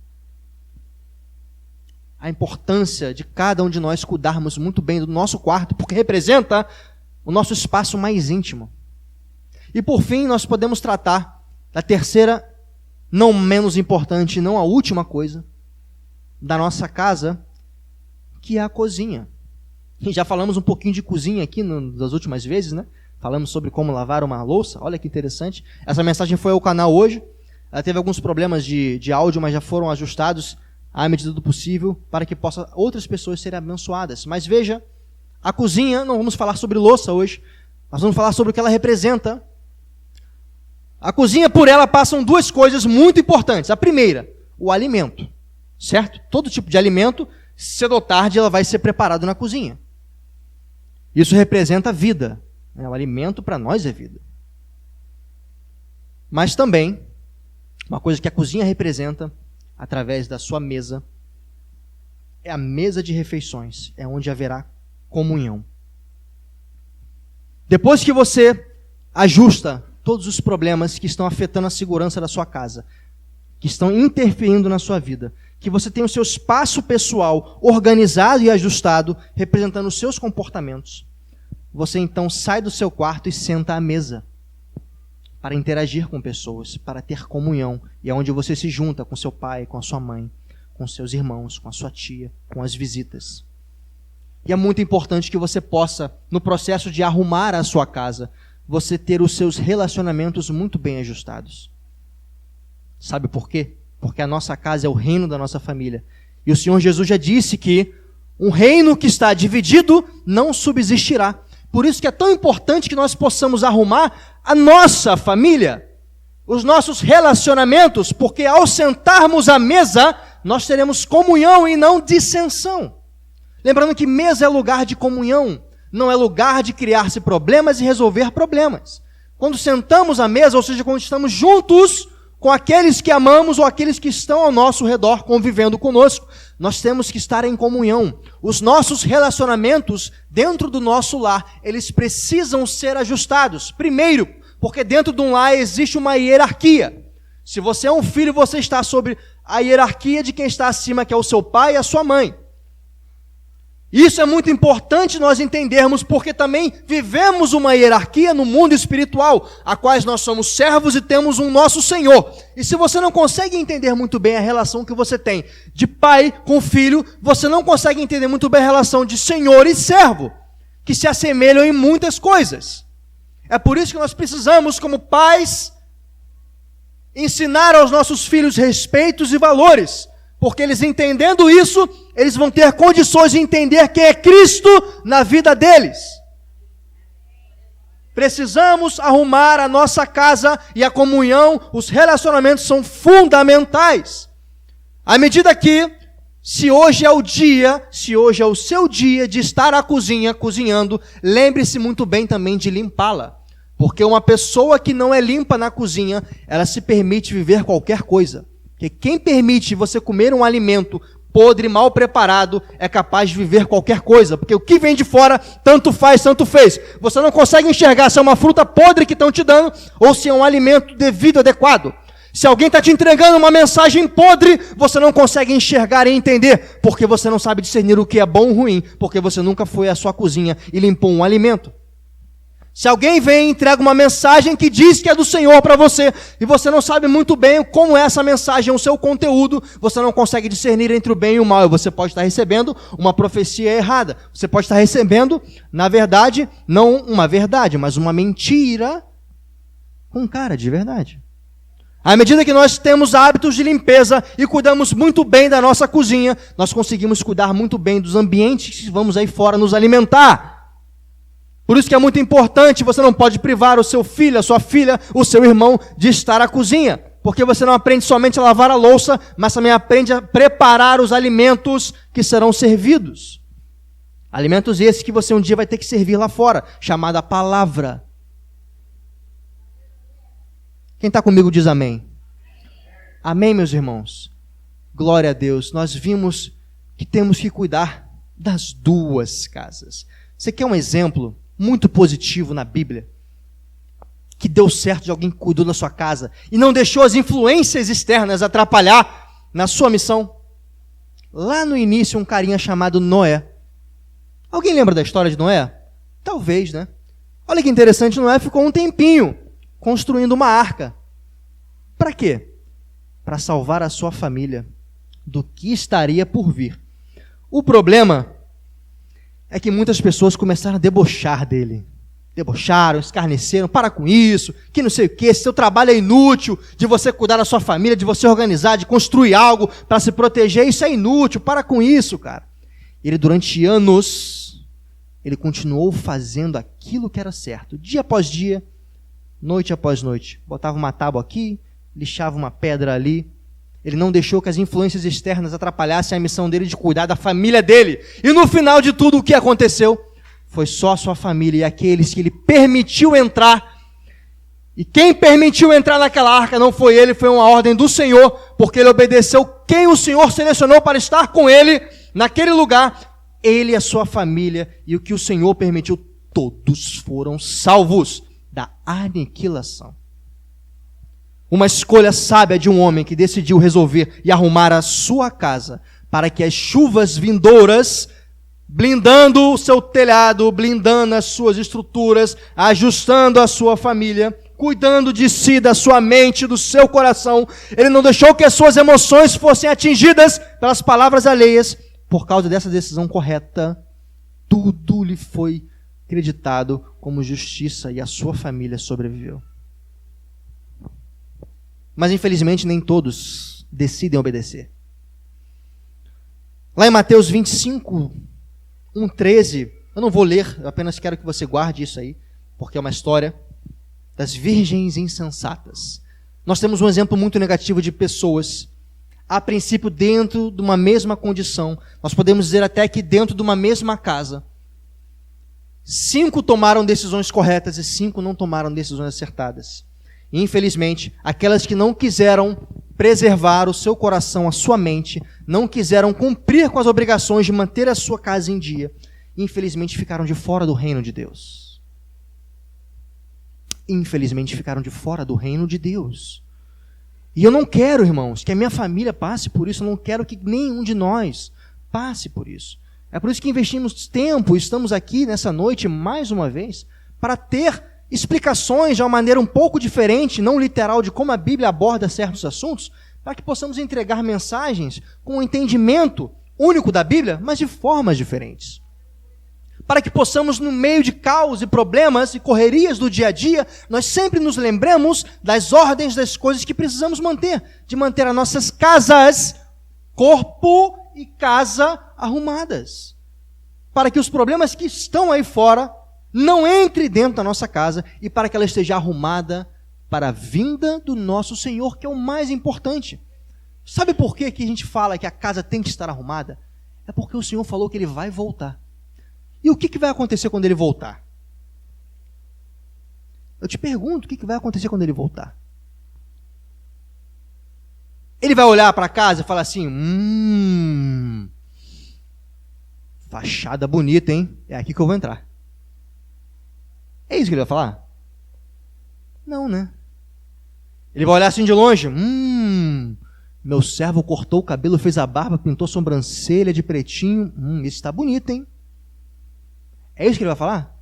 A importância de cada um de nós cuidarmos muito bem do nosso quarto, porque representa o nosso espaço mais íntimo. E por fim, nós podemos tratar da terceira, não menos importante, não a última coisa, da nossa casa, que é a cozinha. E já falamos um pouquinho de cozinha aqui das últimas vezes, né? Falamos sobre como lavar uma louça, olha que interessante. Essa mensagem foi ao canal hoje, ela teve alguns problemas de áudio, mas já foram ajustados à medida do possível, para que possa outras pessoas serem abençoadas. Mas veja, a cozinha, não vamos falar sobre louça hoje, nós vamos falar sobre o que ela representa. A cozinha, por ela, passam duas coisas muito importantes. A primeira, o alimento, certo? Todo tipo de alimento, cedo ou tarde, ela vai ser preparado na cozinha. Isso representa a vida. O alimento para nós é vida. Mas também, uma coisa que a cozinha representa, através da sua mesa, é a mesa de refeições, é onde haverá comunhão. Depois que você ajusta todos os problemas que estão afetando a segurança da sua casa, que estão interferindo na sua vida. Que você tenha o seu espaço pessoal organizado e ajustado, representando os seus comportamentos. Você então sai do seu quarto e senta à mesa para interagir com pessoas, para ter comunhão. E é onde você se junta com seu pai, com a sua mãe, com seus irmãos, com a sua tia, com as visitas. E é muito importante que você possa, no processo de arrumar a sua casa, você ter os seus relacionamentos muito bem ajustados. Sabe por quê? Porque a nossa casa é o reino da nossa família. E o Senhor Jesus já disse que um reino que está dividido não subsistirá. Por isso que é tão importante que nós possamos arrumar a nossa família, os nossos relacionamentos, porque ao sentarmos à mesa, nós teremos comunhão e não dissensão. Lembrando que mesa é lugar de comunhão, não é lugar de criar-se problemas e resolver problemas. Quando sentamos à mesa, ou seja, quando estamos juntos com aqueles que amamos ou aqueles que estão ao nosso redor convivendo conosco, nós temos que estar em comunhão. Os nossos relacionamentos dentro do nosso lar, eles precisam ser ajustados. Primeiro, porque dentro de um lar existe uma hierarquia. Se você é um filho, você está sobre a hierarquia de quem está acima, que é o seu pai e a sua mãe. Isso é muito importante nós entendermos, porque também vivemos uma hierarquia no mundo espiritual, a quais nós somos servos e temos um nosso Senhor. E se você não consegue entender muito bem a relação que você tem de pai com filho, você não consegue entender muito bem a relação de Senhor e servo, que se assemelham em muitas coisas. É por isso que nós precisamos, como pais, ensinar aos nossos filhos respeitos e valores, porque eles entendendo isso, eles vão ter condições de entender quem é Cristo na vida deles. Precisamos arrumar a nossa casa e a comunhão, os relacionamentos são fundamentais. À medida que, se hoje é o seu dia de estar à cozinha, cozinhando, lembre-se muito bem também de limpá-la. Porque uma pessoa que não é limpa na cozinha, ela se permite viver qualquer coisa. Porque quem permite você comer um alimento podre, mal preparado, é capaz de viver qualquer coisa. Porque o que vem de fora, tanto faz, tanto fez. Você não consegue enxergar se é uma fruta podre que estão te dando ou se é um alimento devido, adequado. Se alguém está te entregando uma mensagem podre, você não consegue enxergar e entender, porque você não sabe discernir o que é bom ou ruim, porque você nunca foi à sua cozinha e limpou um alimento. Se alguém vem e entrega uma mensagem que diz que é do Senhor para você, e você não sabe muito bem como é essa mensagem, o seu conteúdo, você não consegue discernir entre o bem e o mal, e você pode estar recebendo uma profecia errada. Você pode estar recebendo, na verdade, não uma verdade, mas uma mentira com cara de verdade. À medida que nós temos hábitos de limpeza e cuidamos muito bem da nossa cozinha, nós conseguimos cuidar muito bem dos ambientes que vamos aí fora nos alimentar. Por isso que é muito importante, você não pode privar o seu filho, a sua filha, o seu irmão de estar à cozinha. Porque você não aprende somente a lavar a louça, mas também aprende a preparar os alimentos que serão servidos. Alimentos esses que você um dia vai ter que servir lá fora, chamada palavra. Quem está comigo diz amém. Amém, meus irmãos. Glória a Deus. Nós vimos que temos que cuidar das duas casas. Você quer um exemplo muito positivo na Bíblia, que deu certo de alguém que cuidou da sua casa e não deixou as influências externas atrapalhar na sua missão? Lá no início, um carinha chamado Noé. Alguém lembra da história de Noé? Talvez, né? Olha que interessante, Noé ficou um tempinho construindo uma arca. Para quê? Para salvar a sua família do que estaria por vir. O problema é que muitas pessoas começaram a debochar dele. Debocharam, escarneceram, para com isso, que não sei o que, seu trabalho é inútil, de você cuidar da sua família, de você organizar, de construir algo para se proteger, isso é inútil, para com isso, cara. Ele, durante anos, ele continuou fazendo aquilo que era certo, dia após dia, noite após noite. Botava uma tábua aqui, lixava uma pedra ali. Ele não deixou que as influências externas atrapalhassem a missão dele de cuidar da família dele. E no final de tudo, o que aconteceu? Foi só a sua família e aqueles que ele permitiu entrar. E quem permitiu entrar naquela arca não foi ele, foi uma ordem do Senhor, porque ele obedeceu quem o Senhor selecionou para estar com ele naquele lugar. Ele e a sua família, e o que o Senhor permitiu, todos foram salvos da aniquilação. Uma escolha sábia de um homem que decidiu resolver e arrumar a sua casa para que as chuvas vindouras, blindando o seu telhado, blindando as suas estruturas, ajustando a sua família, cuidando de si, da sua mente, do seu coração. Ele não deixou que as suas emoções fossem atingidas pelas palavras alheias. Por causa dessa decisão correta, tudo lhe foi creditado como justiça e a sua família sobreviveu. Mas infelizmente nem todos decidem obedecer. Lá em Mateus 25, 1:13, eu não vou ler, eu apenas quero que você guarde isso aí, porque é uma história das virgens insensatas. Nós temos um exemplo muito negativo de pessoas, a princípio dentro de uma mesma condição, nós podemos dizer até que dentro de uma mesma casa, 5 tomaram decisões corretas e 5 não tomaram decisões acertadas. E, infelizmente, aquelas que não quiseram preservar o seu coração, a sua mente, não quiseram cumprir com as obrigações de manter a sua casa em dia, infelizmente ficaram de fora do reino de Deus. Infelizmente ficaram de fora do reino de Deus. E eu não quero, irmãos, que a minha família passe por isso, eu não quero que nenhum de nós passe por isso. É por isso que investimos tempo, estamos aqui nessa noite mais uma vez, para ter explicações de uma maneira um pouco diferente, não literal, de como a Bíblia aborda certos assuntos, para que possamos entregar mensagens com um entendimento único da Bíblia, mas de formas diferentes. Para que possamos, no meio de caos e problemas e correrias do dia a dia, nós sempre nos lembremos das ordens das coisas que precisamos manter, de manter as nossas casas, corpo e casa arrumadas. Para que os problemas que estão aí fora não entre dentro da nossa casa e para que ela esteja arrumada para a vinda do nosso Senhor, que é o mais importante. Sabe por que a gente fala que a casa tem que estar arrumada? É porque o Senhor falou que Ele vai voltar. E o que vai acontecer quando Ele voltar? Eu te pergunto, o que vai acontecer quando Ele voltar? Ele vai olhar para a casa e falar assim, fachada bonita, hein? É aqui que eu vou entrar. É isso que ele vai falar? Não, né? Ele vai olhar assim de longe. Meu servo cortou o cabelo, fez a barba, pintou a sobrancelha de pretinho. Esse está bonito, hein? É isso que ele vai falar?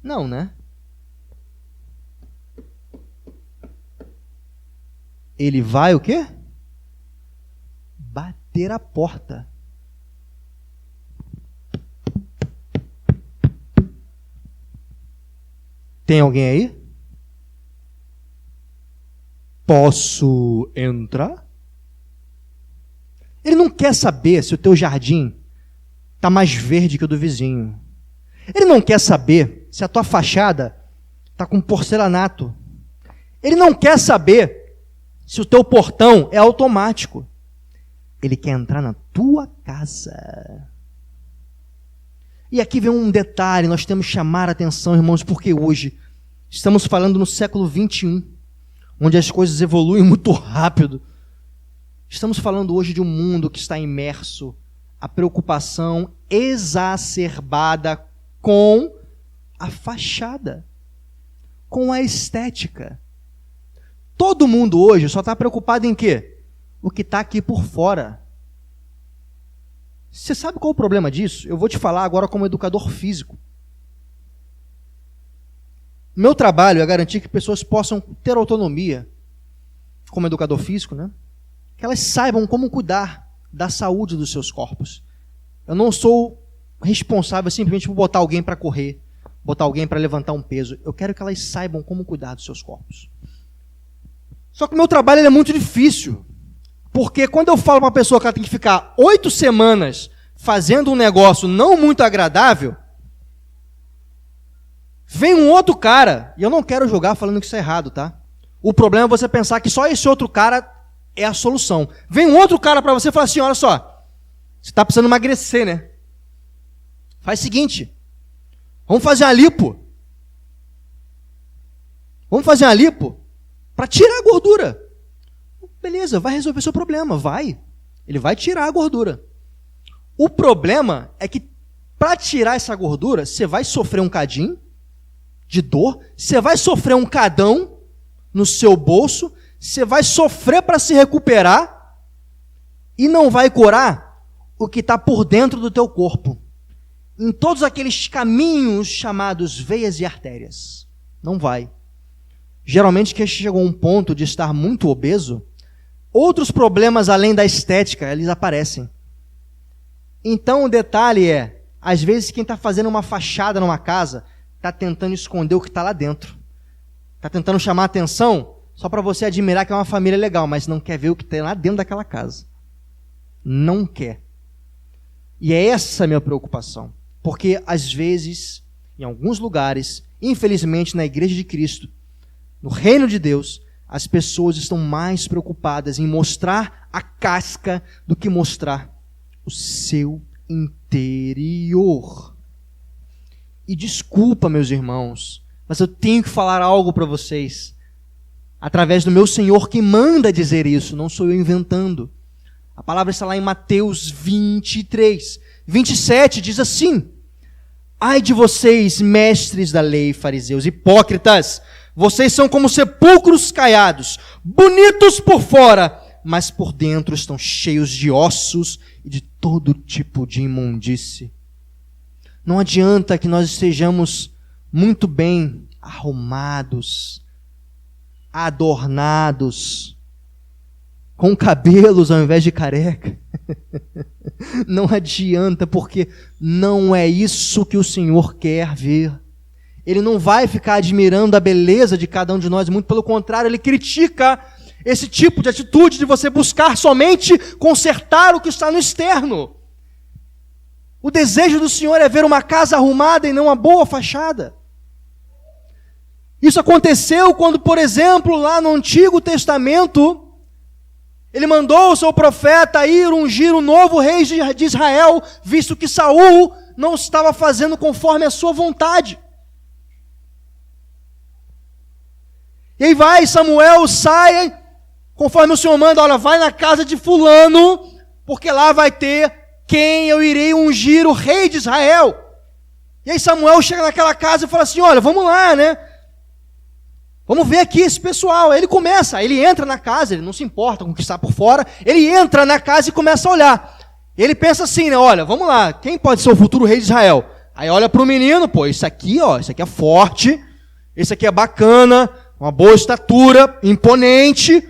Não, né? Ele vai o quê? Bater a porta. Tem alguém aí? Posso entrar? Ele não quer saber se o teu jardim está mais verde que o do vizinho. Ele não quer saber se a tua fachada está com porcelanato. Ele não quer saber se o teu portão é automático. Ele quer entrar na tua casa. E aqui vem um detalhe, nós temos que chamar a atenção, irmãos, porque hoje estamos falando no século 21, onde as coisas evoluem muito rápido. Estamos falando hoje de um mundo que está imerso à preocupação exacerbada com a fachada, com a estética. Todo mundo hoje só está preocupado em quê? O que está aqui por fora. Você sabe qual é o problema disso? Eu vou te falar agora como educador físico. Meu trabalho é garantir que pessoas possam ter autonomia como educador físico, né? Que elas saibam como cuidar da saúde dos seus corpos. Eu não sou responsável simplesmente por botar alguém para correr, botar alguém para levantar um peso. Eu quero que elas saibam como cuidar dos seus corpos. Só que o meu trabalho é muito difícil. Porque quando eu falo para uma pessoa que ela tem que ficar 8 semanas fazendo um negócio não muito agradável, vem um outro cara, e eu não quero julgar falando que isso é errado, tá? O problema é você pensar que só esse outro cara é a solução. Vem um outro cara para você e fala assim, olha só, você está precisando emagrecer, né? Faz o seguinte, vamos fazer uma lipo. Vamos fazer uma lipo para tirar a gordura. Beleza, vai resolver seu problema, vai. Ele vai tirar a gordura. O problema é que para tirar essa gordura, você vai sofrer um cadinho de dor, você vai sofrer um cadão, no seu bolso, você vai sofrer para se recuperar e não vai curar o que está por dentro do teu corpo. Em todos aqueles caminhos chamados veias e artérias. Não vai. Geralmente, quem chegou a um ponto de estar muito obeso, outros problemas além da estética, eles aparecem. Então, o detalhe é, às vezes, quem está fazendo uma fachada numa casa, está tentando esconder o que está lá dentro. Está tentando chamar a atenção só para você admirar que é uma família legal, mas não quer ver o que tem lá dentro daquela casa. Não quer. E é essa a minha preocupação. Porque, às vezes, em alguns lugares, infelizmente na Igreja de Cristo, no reino de Deus, as pessoas estão mais preocupadas em mostrar a casca do que mostrar o seu interior. E desculpa, meus irmãos, mas eu tenho que falar algo para vocês, através do meu Senhor que manda dizer isso, não sou eu inventando. A palavra está lá em Mateus 23, 27, diz assim: ai de vocês, mestres da lei, fariseus, hipócritas, vocês são como sepulcros caiados, bonitos por fora, mas por dentro estão cheios de ossos e de todo tipo de imundície. Não adianta que nós estejamos muito bem arrumados, adornados, com cabelos ao invés de careca. Não adianta, porque não é isso que o Senhor quer ver. Ele não vai ficar admirando a beleza de cada um de nós, muito pelo contrário, ele critica esse tipo de atitude de você buscar somente consertar o que está no externo. O desejo do Senhor é ver uma casa arrumada e não uma boa fachada. Isso aconteceu quando, por exemplo, lá no Antigo Testamento, ele mandou o seu profeta ir ungir o novo rei de Israel, visto que Saul não estava fazendo conforme a sua vontade. E aí vai, Samuel sai, conforme o Senhor manda, olha, vai na casa de fulano, porque lá vai ter quem eu irei ungir, o rei de Israel. E aí Samuel chega naquela casa e fala assim, olha, vamos lá, né? Vamos ver aqui esse pessoal. Aí ele começa, ele entra na casa, ele não se importa com o que está por fora, ele entra na casa e começa a olhar. Ele pensa assim, né, olha, vamos lá, quem pode ser o futuro rei de Israel? Aí olha para o menino, pô, isso aqui é forte, esse aqui é bacana, uma boa estatura, imponente,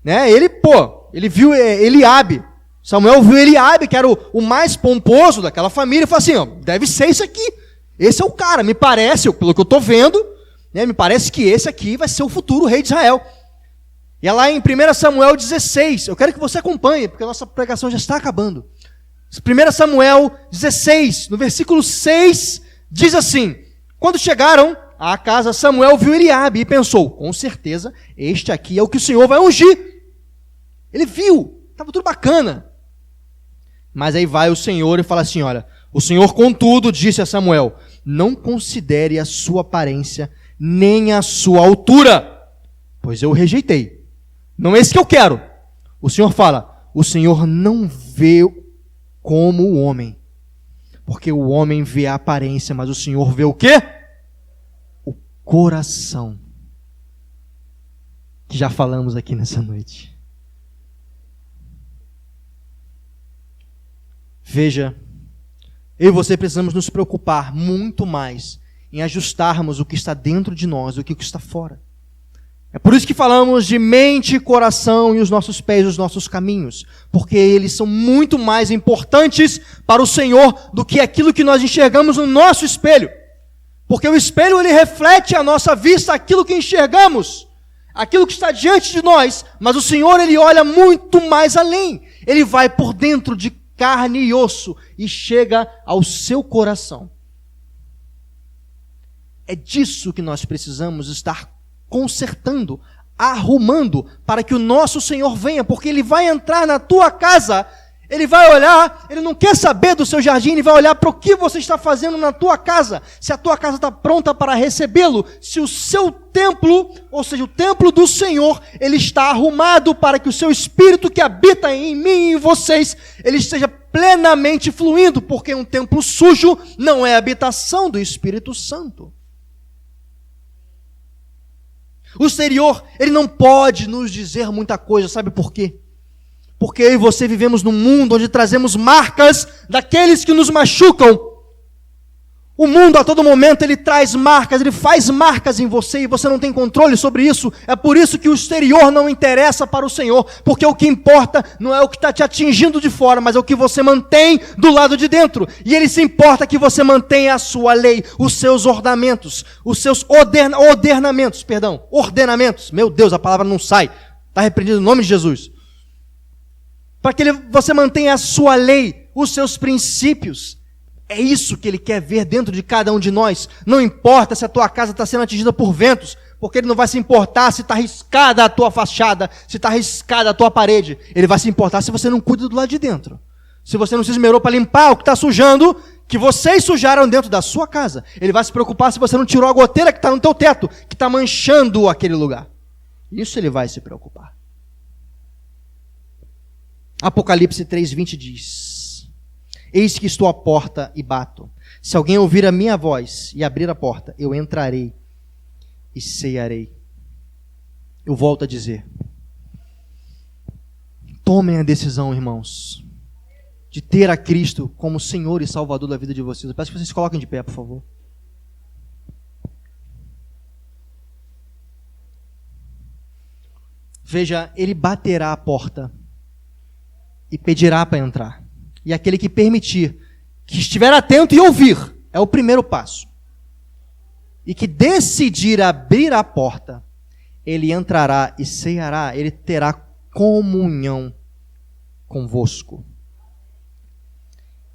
né? Ele viu Eliabe. Samuel viu Eliabe, que era o mais pomposo daquela família, e falou assim, ó, deve ser isso aqui. Esse é o cara, me parece, pelo que eu estou vendo, né, me parece que esse aqui vai ser o futuro rei de Israel. E é lá em 1 Samuel 16, eu quero que você acompanhe, porque a nossa pregação já está acabando. 1 Samuel 16, no versículo 6, diz assim, quando chegaram à casa, Samuel viu Eliabe e pensou, com certeza, este aqui é o que o Senhor vai ungir. Ele viu, estava tudo bacana. Mas aí vai o Senhor e fala assim, olha, o Senhor, contudo, disse a Samuel, não considere a sua aparência, nem a sua altura, pois eu o rejeitei. Não é esse que eu quero. O Senhor fala, o Senhor não vê como o homem, porque o homem vê a aparência, mas o Senhor vê o quê? O coração. Que já falamos aqui nessa noite. Veja, eu e você precisamos nos preocupar muito mais em ajustarmos o que está dentro de nós do que o que está fora. É por isso que falamos de mente, coração e os nossos pés, os nossos caminhos, porque eles são muito mais importantes para o Senhor do que aquilo que nós enxergamos no nosso espelho. Porque o espelho, ele reflete à nossa vista aquilo que enxergamos, aquilo que está diante de nós, mas o Senhor, ele olha muito mais além. Ele vai por dentro de carne e osso e chega ao seu coração. É disso que nós precisamos estar consertando, arrumando, para que o nosso Senhor venha, porque Ele vai entrar na tua casa, Ele vai olhar, Ele não quer saber do seu jardim, Ele vai olhar para o que você está fazendo na tua casa, se a tua casa está pronta para recebê-lo, se o seu templo, ou seja, o templo do Senhor, ele está arrumado para que o seu Espírito que habita em mim e em vocês, ele esteja plenamente fluindo, porque um templo sujo não é a habitação do Espírito Santo. O exterior, ele não pode nos dizer muita coisa, sabe por quê? Porque eu e você vivemos num mundo onde trazemos marcas daqueles que nos machucam. O mundo a todo momento ele traz marcas, ele faz marcas em você e você não tem controle sobre isso. É por isso que o exterior não interessa para o Senhor, porque o que importa não é o que está te atingindo de fora, mas é o que você mantém do lado de dentro. E Ele se importa que você mantenha a sua lei, os seus ornamentos, os seus ordenamentos. Meu Deus, a palavra não sai. Está repreendido no nome de Jesus. Para que você mantenha a sua lei, os seus princípios. É isso que Ele quer ver dentro de cada um de nós. Não importa se a tua casa está sendo atingida por ventos, porque Ele não vai se importar se está riscada a tua fachada, se está riscada a tua parede. Ele vai se importar se você não cuida do lado de dentro. Se você não se esmerou para limpar o que está sujando, que vocês sujaram dentro da sua casa. Ele vai se preocupar se você não tirou a goteira que está no teu teto, que está manchando aquele lugar. Isso Ele vai se preocupar. Apocalipse 3:20 diz: Eis que estou à porta e bato. Se alguém ouvir a minha voz e abrir a porta, eu entrarei e cearei. Eu volto a dizer: tomem a decisão, irmãos, de ter a Cristo como Senhor e Salvador da vida de vocês. Eu peço que vocês coloquem de pé, por favor. Veja, Ele baterá a porta e pedirá para entrar. E aquele que permitir, que estiver atento e ouvir, é o primeiro passo. E que decidir abrir a porta, ele entrará e ceará, ele terá comunhão convosco.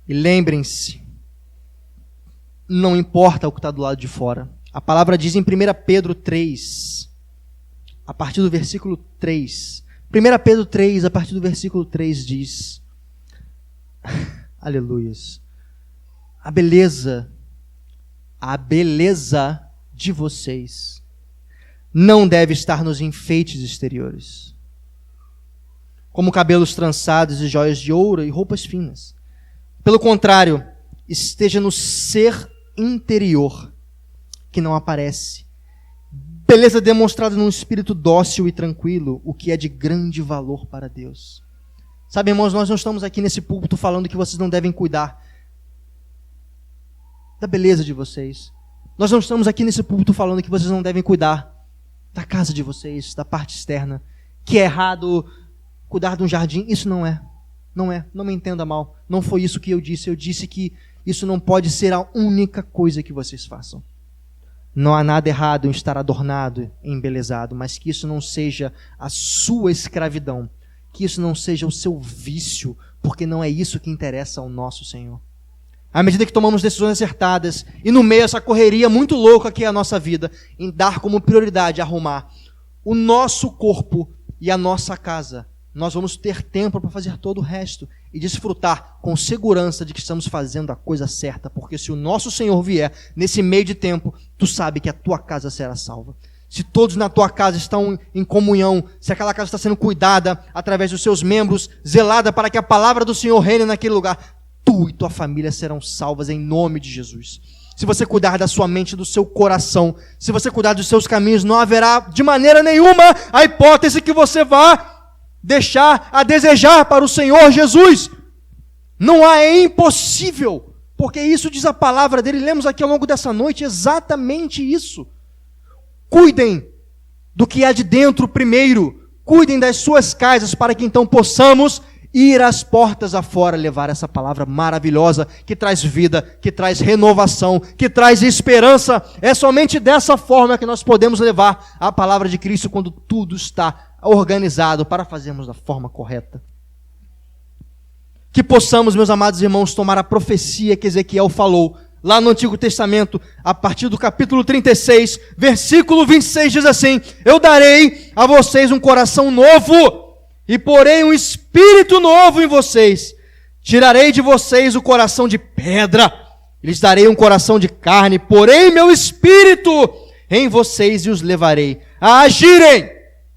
E lembrem-se, não importa o que está do lado de fora. A palavra diz em 1 Pedro 3, a partir do versículo 3. 1 Pedro 3, a partir do versículo 3 diz: aleluias, a beleza de vocês não deve estar nos enfeites exteriores, como cabelos trançados e joias de ouro e roupas finas. Pelo contrário, esteja no ser interior, que não aparece. Beleza demonstrada num espírito dócil e tranquilo, o que é de grande valor para Deus. Sabe, irmãos, nós não estamos aqui nesse púlpito falando que vocês não devem cuidar da beleza de vocês. Nós não estamos aqui nesse púlpito falando que vocês não devem cuidar da casa de vocês, da parte externa. Que é errado cuidar de um jardim. Isso não é. Não me entenda mal. Não foi isso que eu disse. Eu disse que isso não pode ser a única coisa que vocês façam. Não há nada errado em estar adornado, embelezado, mas que isso não seja a sua escravidão. Que isso não seja o seu vício, porque não é isso que interessa ao nosso Senhor. À medida que tomamos decisões acertadas, e no meio dessa correria muito louca que é a nossa vida, em dar como prioridade arrumar o nosso corpo e a nossa casa, nós vamos ter tempo para fazer todo o resto e desfrutar com segurança de que estamos fazendo a coisa certa, porque se o nosso Senhor vier nesse meio de tempo, tu sabe que a tua casa será salva. Se todos na tua casa estão em comunhão, se aquela casa está sendo cuidada através dos seus membros, zelada para que a palavra do Senhor reine naquele lugar, tu e tua família serão salvas em nome de Jesus. Se você cuidar da sua mente, do seu coração, se você cuidar dos seus caminhos, não haverá de maneira nenhuma a hipótese que você vá deixar a desejar para o Senhor Jesus. Não há, é impossível, porque isso diz a palavra dele. Lemos aqui ao longo dessa noite exatamente isso. Cuidem do que há de dentro primeiro. Cuidem das suas casas para que então possamos ir às portas afora levar essa palavra maravilhosa que traz vida, que traz renovação, que traz esperança. É somente dessa forma que nós podemos levar a palavra de Cristo quando tudo está organizado para fazermos da forma correta. Que possamos, meus amados irmãos, tomar a profecia que Ezequiel falou lá no Antigo Testamento, a partir do capítulo 36, versículo 26, diz assim: eu darei a vocês um coração novo, e porei um espírito novo em vocês. Tirarei de vocês o coração de pedra, e lhes darei um coração de carne, porei meu espírito em vocês e os levarei a agirem.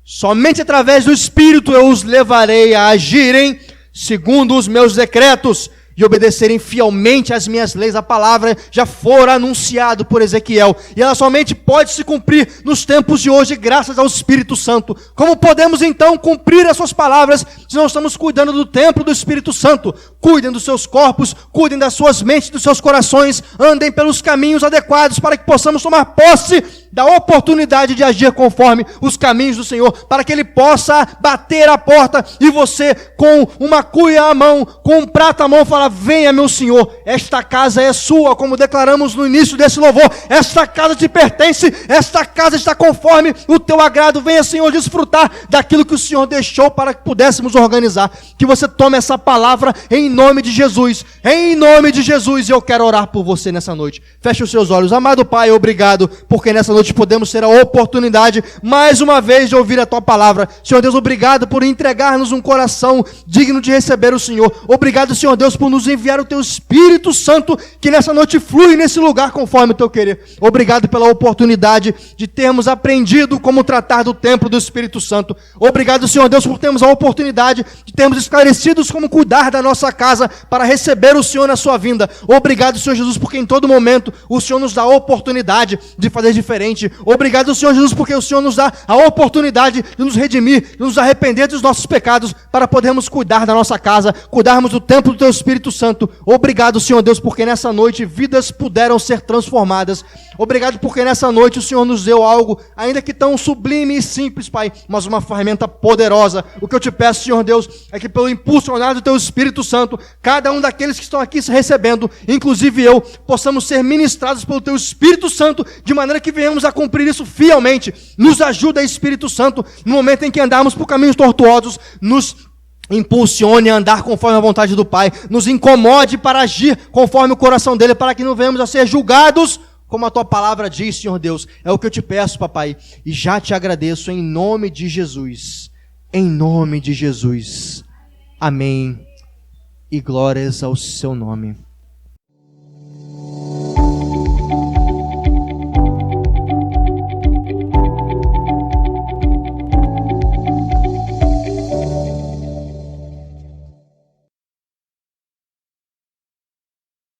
Somente através do espírito eu os levarei a agirem segundo os meus decretos, e obedecerem fielmente às minhas leis. A palavra já fora anunciado por Ezequiel, e ela somente pode se cumprir nos tempos de hoje, graças ao Espírito Santo. Como podemos então cumprir as suas palavras, se não estamos cuidando do templo do Espírito Santo? Cuidem dos seus corpos, cuidem das suas mentes, dos seus corações, andem pelos caminhos adequados, para que possamos tomar posse da oportunidade de agir conforme os caminhos do Senhor, para que Ele possa bater a porta, e você, com uma cuia à mão, com um prato à mão, falar: venha, meu Senhor, esta casa é sua, como declaramos no início desse louvor, esta casa te pertence, esta casa está conforme o teu agrado. Venha, Senhor, desfrutar daquilo que o Senhor deixou para que pudéssemos organizar. Que você tome essa palavra em nome de Jesus, e eu quero orar por você nessa noite. Feche os seus olhos. Amado Pai, obrigado, porque nessa noite podemos ter a oportunidade, mais uma vez, de ouvir a Tua palavra. Senhor Deus, obrigado por entregar-nos um coração digno de receber o Senhor. Obrigado, Senhor Deus, por nos enviar o Teu Espírito Santo, que nessa noite flui nesse lugar conforme o Teu querer. Obrigado pela oportunidade de termos aprendido como tratar do templo do Espírito Santo. Obrigado, Senhor Deus, por termos a oportunidade de termos esclarecidos como cuidar da nossa casa para receber o Senhor na sua vinda. Obrigado, Senhor Jesus, porque em todo momento o Senhor nos dá a oportunidade de fazer diferente. Obrigado, Senhor Jesus, porque o Senhor nos dá a oportunidade de nos redimir, de nos arrepender dos nossos pecados, para podermos cuidar da nossa casa, cuidarmos do templo do Teu Espírito Santo. Obrigado, Senhor Deus, porque nessa noite vidas puderam ser transformadas. Obrigado porque nessa noite o Senhor nos deu algo, ainda que tão sublime e simples, Pai, mas uma ferramenta poderosa. O que eu te peço, Senhor Deus, é que pelo impulsionar do Teu Espírito Santo, cada um daqueles que estão aqui se recebendo, inclusive eu, possamos ser ministrados pelo Teu Espírito Santo, de maneira que venhamos a cumprir isso fielmente. Nos ajuda, Espírito Santo, no momento em que andarmos por caminhos tortuosos, nos impulsione a andar conforme a vontade do Pai, nos incomode para agir conforme o coração dele, para que não venhamos a ser julgados, como a Tua palavra diz, Senhor Deus. É o que eu te peço, Papai, e já te agradeço em nome de Jesus. Em nome de Jesus. Amém. E glórias ao Seu nome.